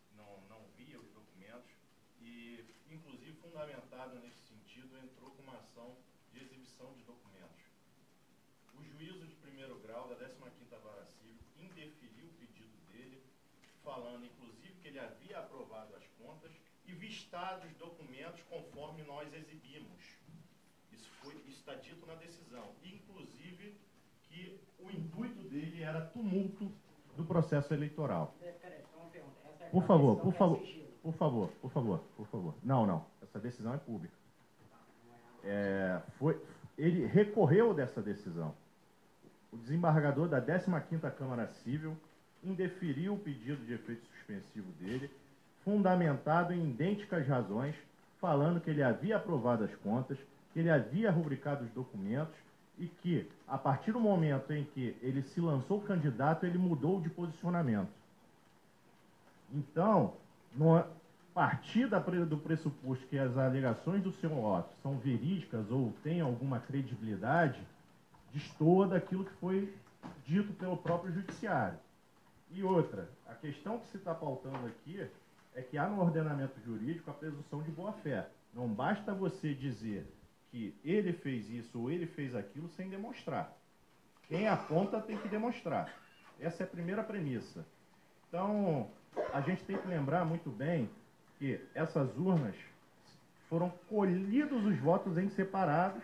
não via os documentos e, inclusive, fundamentado nesse sentido, entrou com uma ação de exibição de documentos. O juízo de primeiro grau da 15ª Vara Civil indeferiu o pedido dele, falando, inclusive, que ele havia aprovado as contas e vistado os documentos conforme nós exibimos. Isso está dito na decisão. Inclusive, que o intuito dele era tumulto do processo eleitoral. Por favor. Não. Essa decisão é pública. Ele recorreu dessa decisão. O desembargador da 15ª Câmara Civil indeferiu o pedido de efeito suspensivo dele, fundamentado em idênticas razões, falando que ele havia aprovado as contas, que ele havia rubricado os documentos e que, a partir do momento em que ele se lançou candidato, ele mudou de posicionamento. Então, partir do pressuposto que as alegações do senhor Otto são verídicas ou têm alguma credibilidade, destoa daquilo que foi dito pelo próprio judiciário. E outra, a questão que se está pautando aqui é que há no ordenamento jurídico a presunção de boa-fé. Não basta você dizer que ele fez isso ou ele fez aquilo sem demonstrar. Quem aponta tem que demonstrar. Essa é a primeira premissa. Então, a gente tem que lembrar muito bem que essas urnas foram colhidos os votos em separado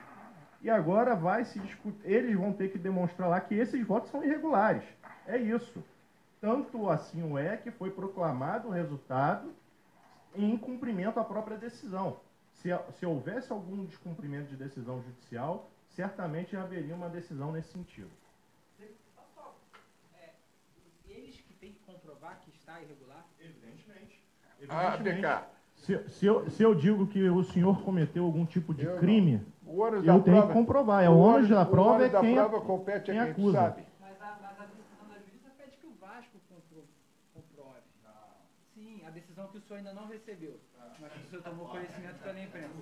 e agora vai se discutir. Eles vão ter que demonstrar lá que esses votos são irregulares. É isso. Tanto assim o é que foi proclamado o resultado em cumprimento à própria decisão. Se houvesse algum descumprimento de decisão judicial, certamente haveria uma decisão nesse sentido. Eles que têm que comprovar que está irregular? Evidentemente. Se eu digo que o senhor cometeu algum tipo de crime, eu tenho que comprovar. O ônus da prova é quem acusa. Sabe? Mas a decisão da justiça pede que o Vasco comprove. Sim, a decisão que o senhor ainda não recebeu, mas que o senhor tomou conhecimento pela imprensa.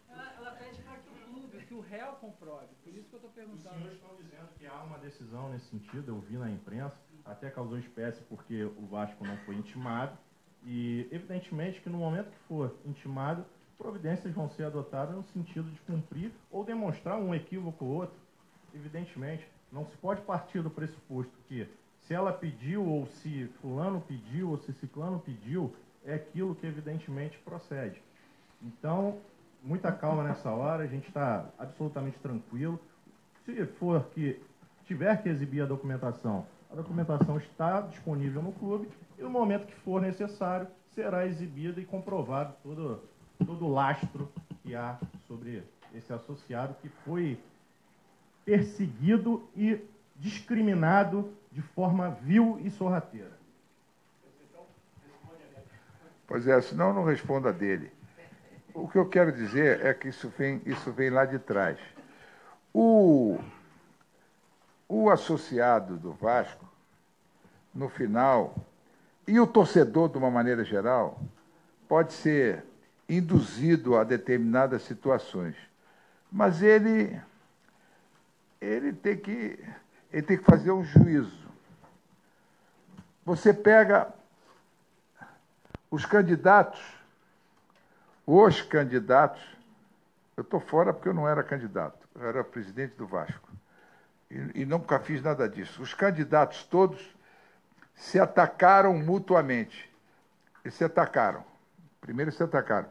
Ela pede para que o clube, que o réu comprove. Por isso que eu estou perguntando. Os senhores estão dizendo que há uma decisão nesse sentido, eu vi na imprensa, até causou espécie porque o Vasco não foi intimado. E, evidentemente, que no momento que for intimado, providências vão ser adotadas no sentido de cumprir ou demonstrar um equívoco ou outro. Evidentemente, não se pode partir do pressuposto que, Se ela pediu, ou se fulano pediu, ou se ciclano pediu, é aquilo que evidentemente procede. Então, muita calma nessa hora, a gente está absolutamente tranquilo. Se for que tiver que exibir a documentação está disponível no clube e no momento que for necessário, será exibida e comprovado todo o lastro que há sobre esse associado que foi perseguido e discriminado de forma vil e sorrateira. Pois é, senão eu não respondo a dele. O que eu quero dizer é que isso vem lá de trás. O associado do Vasco, no final, e o torcedor, de uma maneira geral, pode ser induzido a determinadas situações. Mas ele tem que fazer um juízo. Você pega os candidatos, eu estou fora porque eu não era candidato, eu era presidente do Vasco, e nunca fiz nada disso. Os candidatos todos se atacaram mutuamente. Primeiro se atacaram.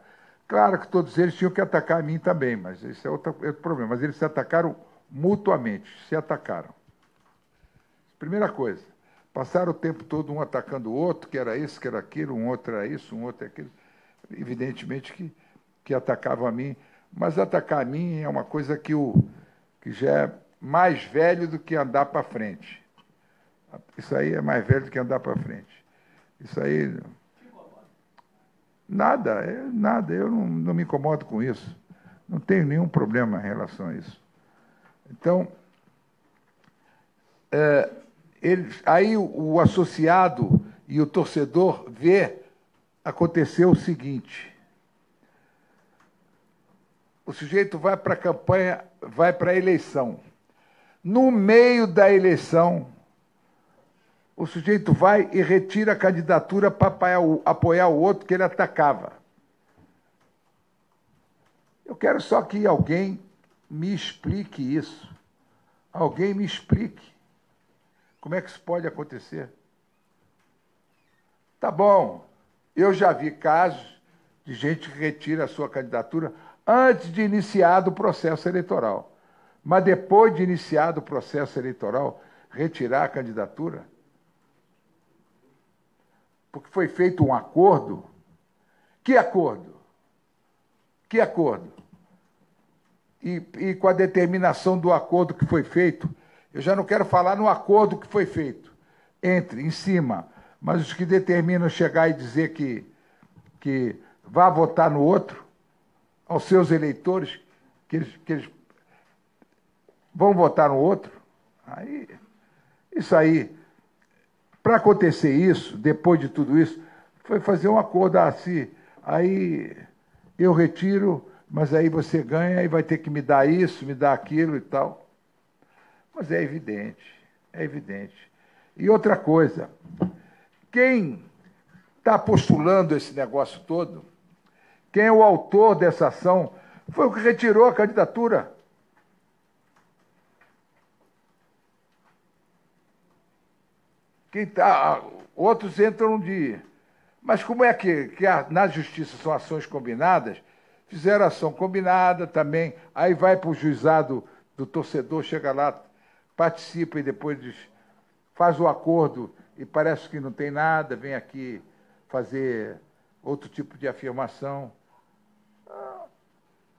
Claro que todos eles tinham que atacar a mim também, mas esse é outro problema. Mas eles se atacaram mutuamente, se atacaram. Primeira coisa, passaram o tempo todo um atacando o outro, que era isso, que era aquilo, um outro era isso, um outro era aquilo. Evidentemente que atacavam a mim, mas atacar a mim é uma coisa que já é mais velho do que andar para frente. Isso aí é mais velho do que andar para frente. Isso aí... Nada, eu não me incomodo com isso. Não tenho nenhum problema em relação a isso. Então, aí o associado e o torcedor vê acontecer o seguinte: o sujeito vai para a campanha, vai para a eleição. No meio da eleição, o sujeito vai e retira a candidatura para apoiar o outro que ele atacava. Eu quero só que alguém me explique isso. Alguém me explique. Como é que isso pode acontecer? Tá bom, eu já vi casos de gente que retira a sua candidatura antes de iniciado o processo eleitoral. Mas depois de iniciado o processo eleitoral, retirar a candidatura? Porque foi feito um acordo. Que acordo? Que acordo? E com a determinação do acordo que foi feito, eu já não quero falar no acordo que foi feito, em cima, mas os que determinam chegar e dizer que vá votar no outro, aos seus eleitores, que eles vão votar no outro. Isso aí, para acontecer isso, depois de tudo isso, foi fazer um acordo assim, aí eu retiro, mas aí você ganha e vai ter que me dar isso, me dar aquilo e tal. Mas é evidente, é evidente. E outra coisa, quem está postulando esse negócio todo, quem é o autor dessa ação, foi o que retirou a candidatura. Outros entram mas como é que na justiça são ações combinadas? Fizeram ação combinada também, aí vai para o juizado do torcedor, chega lá, participa e depois faz o acordo e parece que não tem nada, vem aqui fazer outro tipo de afirmação.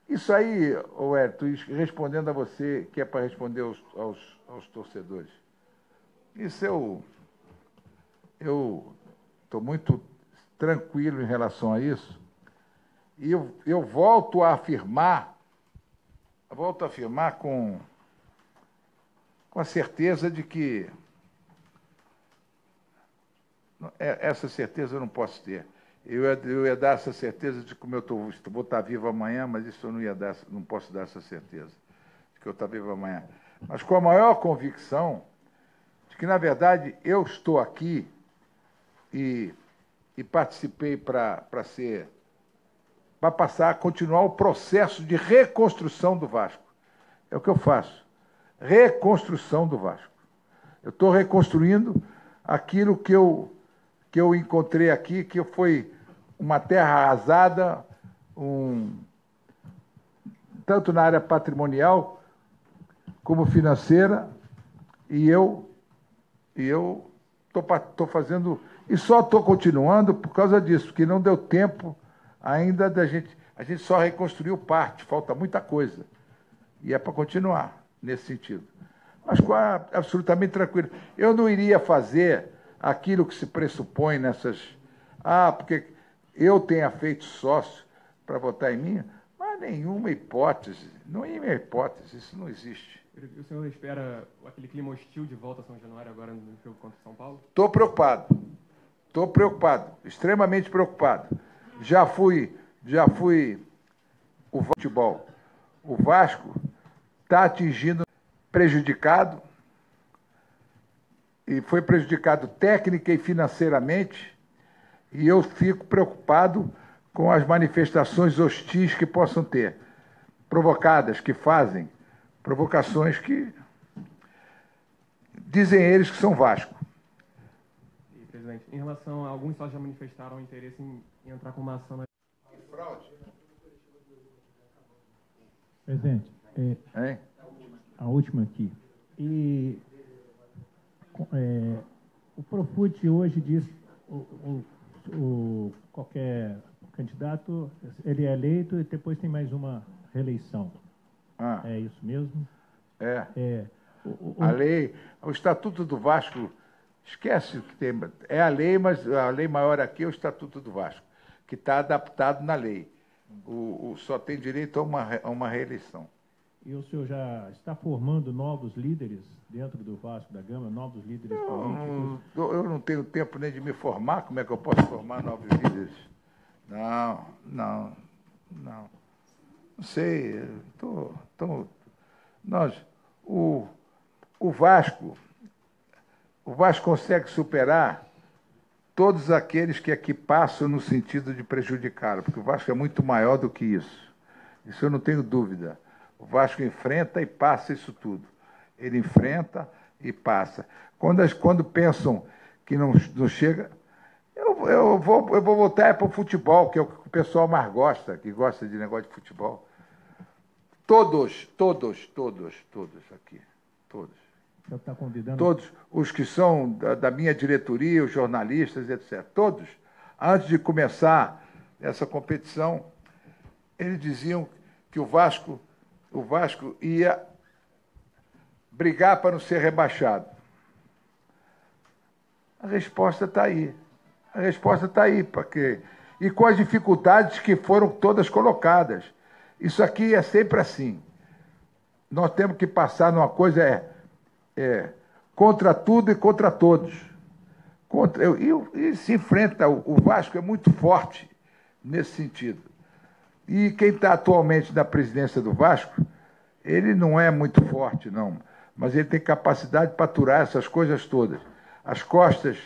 Isso aí, Wellington, respondendo a você, que é para responder aos torcedores, isso eu estou muito tranquilo em relação a isso, e eu volto a afirmar com a certeza de que essa certeza eu não posso ter. Eu ia dar essa certeza de como eu vou estar vivo amanhã, mas isso eu não posso dar essa certeza de que eu estou vivo amanhã. Mas com a maior convicção de que, na verdade, eu estou aqui e participei para passar a continuar o processo de reconstrução do Vasco. É o que eu faço. Reconstrução do Vasco. Eu estou reconstruindo aquilo que eu encontrei aqui, que foi uma terra arrasada, tanto na área patrimonial como financeira, e eu estou fazendo, e só estou continuando por causa disso, porque não deu tempo ainda da gente. A gente só reconstruiu parte, falta muita coisa. E é para continuar nesse sentido. Mas absolutamente tranquilo. Eu não iria fazer aquilo que se pressupõe nessas. Porque eu tenha feito sócio para votar em mim, mas nenhuma hipótese. Nenhuma hipótese, isso não existe. O senhor espera aquele clima hostil de volta a São Januário agora no jogo contra o São Paulo? Estou preocupado, extremamente preocupado. Já fui o futebol. O Vasco está atingindo, prejudicado, e foi prejudicado técnica e financeiramente, e eu fico preocupado com as manifestações hostis que possam ter, provocadas, que fazem provocações que dizem eles que são Vasco. E, presidente, em relação a alguns só já manifestaram interesse em entrar com uma ação na fraude. Presidente, a última aqui. E o Profut hoje diz qualquer candidato, ele é eleito e depois tem mais uma reeleição. É isso mesmo? A lei, o Estatuto do Vasco, esquece o que tem. É a lei, mas a lei maior aqui é o Estatuto do Vasco, que está adaptado na lei. Só tem direito a uma reeleição. E o senhor já está formando novos líderes dentro do Vasco da Gama, novos líderes políticos? Eu não tenho tempo nem de me formar, como é que eu posso formar novos líderes? Não sei. O Vasco consegue superar todos aqueles que aqui passam no sentido de prejudicá-lo, porque o Vasco é muito maior do que isso. Isso eu não tenho dúvida. O Vasco enfrenta e passa isso tudo. Ele enfrenta e passa. Quando pensam que não chega, eu vou voltar para o futebol, que é o que o pessoal mais gosta, que gosta de negócio de futebol. Todos aqui. Todos. O senhor está convidando? Todos os que são da minha diretoria, os jornalistas, etc. Todos, antes de começar essa competição, eles diziam que o Vasco ia brigar para não ser rebaixado. A resposta está aí. E com as dificuldades que foram todas colocadas. Isso aqui é sempre assim. Nós temos que passar numa coisa contra tudo e contra todos. E se enfrenta. O Vasco é muito forte nesse sentido. E quem está atualmente na presidência do Vasco, ele não é muito forte, não. Mas ele tem capacidade para aturar essas coisas todas. As costas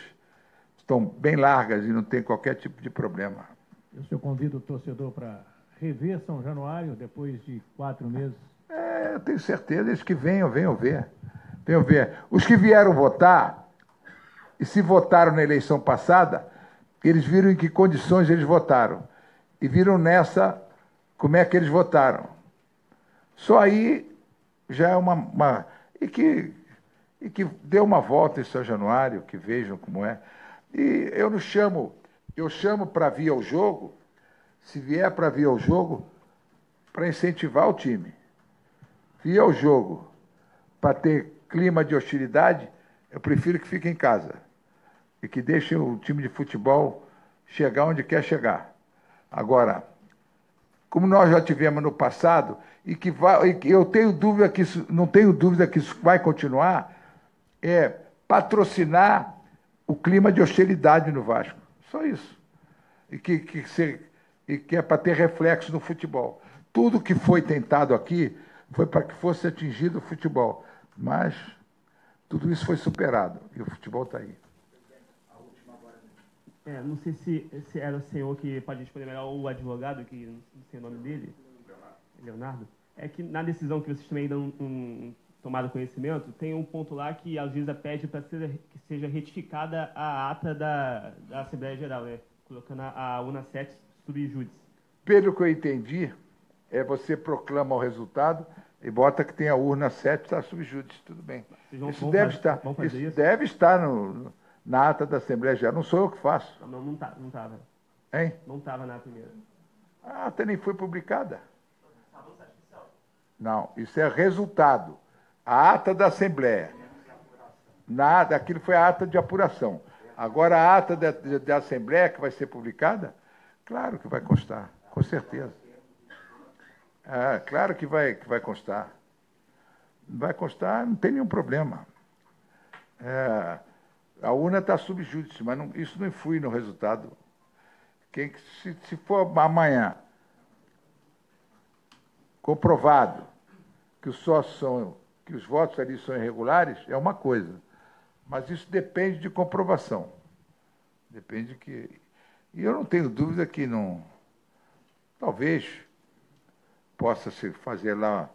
estão bem largas e não tem qualquer tipo de problema. O senhor convida o torcedor para rever São Januário depois de 4 meses? Eu tenho certeza. Eles que venham ver. Os que vieram votar, e se votaram na eleição passada, eles viram em que condições eles votaram. E viram nessa como é que eles votaram. Só aí já é uma e que dê uma volta em São Januário, que vejam como é. E eu chamo para vir ao jogo, se vier para vir ao jogo, para incentivar o time. Vir ao jogo para ter clima de hostilidade, eu prefiro que fique em casa. E que deixem o time de futebol chegar onde quer chegar. Agora, como nós já tivemos no passado, e que eu tenho dúvida que isso, não tenho dúvida que isso vai continuar, é patrocinar o clima de hostilidade no Vasco. Só isso. E que é para ter reflexo no futebol. Tudo que foi tentado aqui foi para que fosse atingido o futebol. Mas tudo isso foi superado. E o futebol está aí. Não sei se era o senhor que pode responder melhor, ou o advogado, que não sei o nome dele, Leonardo. É que na decisão que vocês também estão tomado conhecimento, tem um ponto lá que a juíza pede para que seja retificada a ata da Assembleia Geral, né? Colocando a urna 7 sub judice. Pelo que eu entendi, você proclama o resultado e bota que tem a urna 7 está sub judice, tudo bem. Isso deve estar na ata da Assembleia Geral. Não sou eu que faço. Não estava. Hein? Não estava na primeira. A ata nem foi publicada. Não, isso é resultado. A ata da Assembleia. Aquilo foi a ata de apuração. Agora, a ata da Assembleia que vai ser publicada, claro que vai constar, com certeza. Claro que vai constar. Vai constar, não tem nenhum problema. A urna está sub judice, mas isso não influi no resultado. Se for amanhã comprovado que os votos ali são irregulares, é uma coisa. Mas isso depende de comprovação. Depende que... E eu não tenho dúvida que não... Talvez possa se fazer lá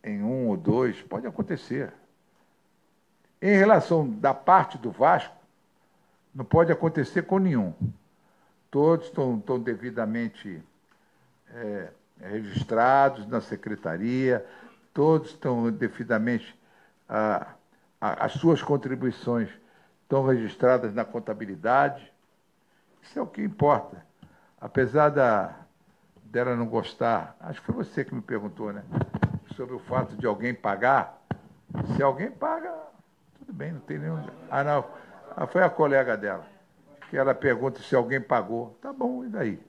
em 1 ou 2, pode acontecer. Em relação da parte do Vasco, não pode acontecer com nenhum. Todos estão devidamente registrados na secretaria, todos estão devidamente... as suas contribuições estão registradas na contabilidade. Isso é o que importa. Apesar dela não gostar, acho que foi você que me perguntou, né? Sobre o fato de alguém pagar. Se alguém paga, tudo bem, não tem nenhum... não. Foi a colega dela, que ela pergunta se alguém pagou. Tá bom, e daí?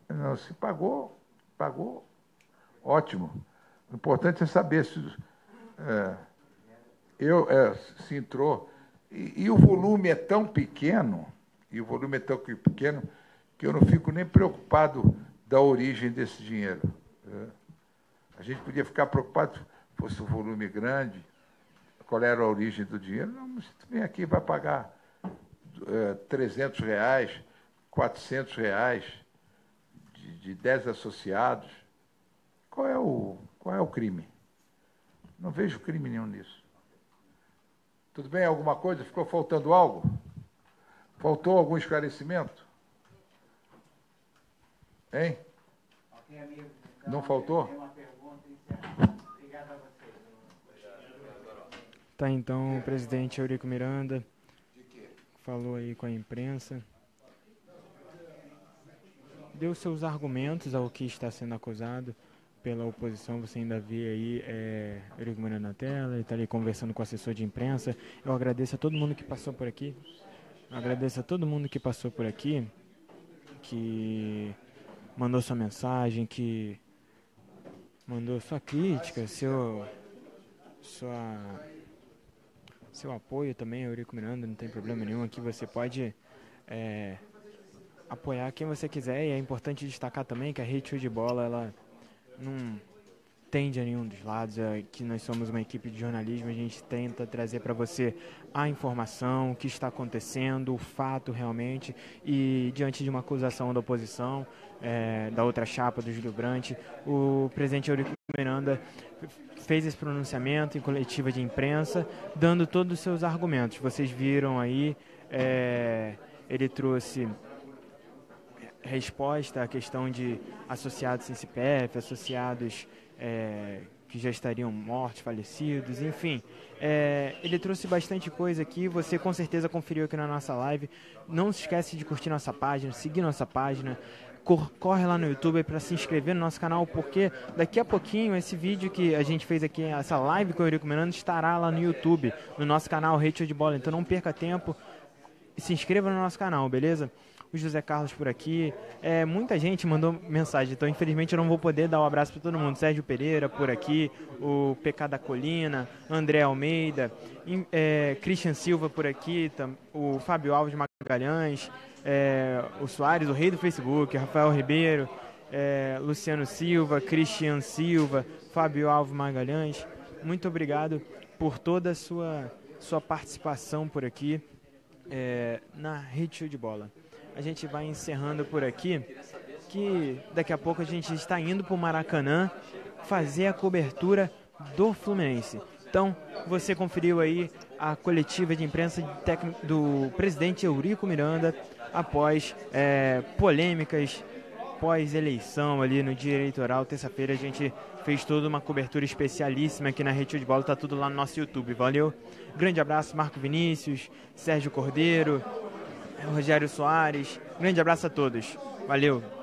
Não, se pagou, ótimo. O importante é saber se... se entrou. E o volume é tão pequeno, que eu não fico nem preocupado da origem desse dinheiro. A gente podia ficar preocupado se fosse um volume grande, qual era a origem do dinheiro. Não, mas se tu vem aqui vai pagar R$300, R$400 de 10 associados. Qual é o crime? Não vejo crime nenhum nisso. Tudo bem? Alguma coisa? Ficou faltando algo? Faltou algum esclarecimento? Hein? Não faltou? Tá, então, o presidente Eurico Miranda falou aí com a imprensa. Deu seus argumentos ao que está sendo acusado pela oposição. Você ainda vê aí Eurico Miranda na tela, ele está ali conversando com o assessor de imprensa. Eu agradeço a todo mundo que passou por aqui. Que mandou sua mensagem, que mandou sua crítica, seu apoio também, Eurico Miranda, não tem problema nenhum. Aqui você pode apoiar quem você quiser, e é importante destacar também que a Rede Show de Bola, ela não tende a nenhum dos lados, que nós somos uma equipe de jornalismo, a gente tenta trazer para você a informação, o que está acontecendo, o fato realmente, e diante de uma acusação da oposição, da outra chapa, do Júlio Brandt, o presidente Eurico Miranda fez esse pronunciamento em coletiva de imprensa, dando todos os seus argumentos. Vocês viram aí, ele trouxe resposta à questão de associados sem CPF, associados que já estariam mortos, falecidos, enfim. Ele trouxe bastante coisa aqui, você com certeza conferiu aqui na nossa live. Não se esquece de curtir nossa página, seguir nossa página, corre lá no YouTube para se inscrever no nosso canal, porque daqui a pouquinho esse vídeo que a gente fez aqui, essa live com o Eurico Miranda, estará lá no YouTube, no nosso canal Rede Show de Bola. Então não perca tempo e se inscreva no nosso canal, beleza? O José Carlos por aqui, muita gente mandou mensagem, então infelizmente eu não vou poder dar um abraço para todo mundo. Sérgio Pereira por aqui, o PK da Colina, André Almeida, Christian Silva por aqui, o Fábio Alves Magalhães, o Soares, o rei do Facebook, Rafael Ribeiro, Luciano Silva, Christian Silva, Fábio Alves Magalhães. Muito obrigado por toda a sua participação por aqui na Rede Show de Bola. A gente vai encerrando por aqui, que daqui a pouco a gente está indo para o Maracanã fazer a cobertura do Fluminense. Então, você conferiu aí a coletiva de imprensa do presidente Eurico Miranda após polêmicas pós-eleição ali no dia eleitoral. Terça-feira a gente fez toda uma cobertura especialíssima aqui na Rede Show de Bola, tá tudo lá no nosso YouTube. Valeu, grande abraço, Marco Vinícius, Sérgio Cordeiro, Rogério Soares, grande abraço a todos, valeu.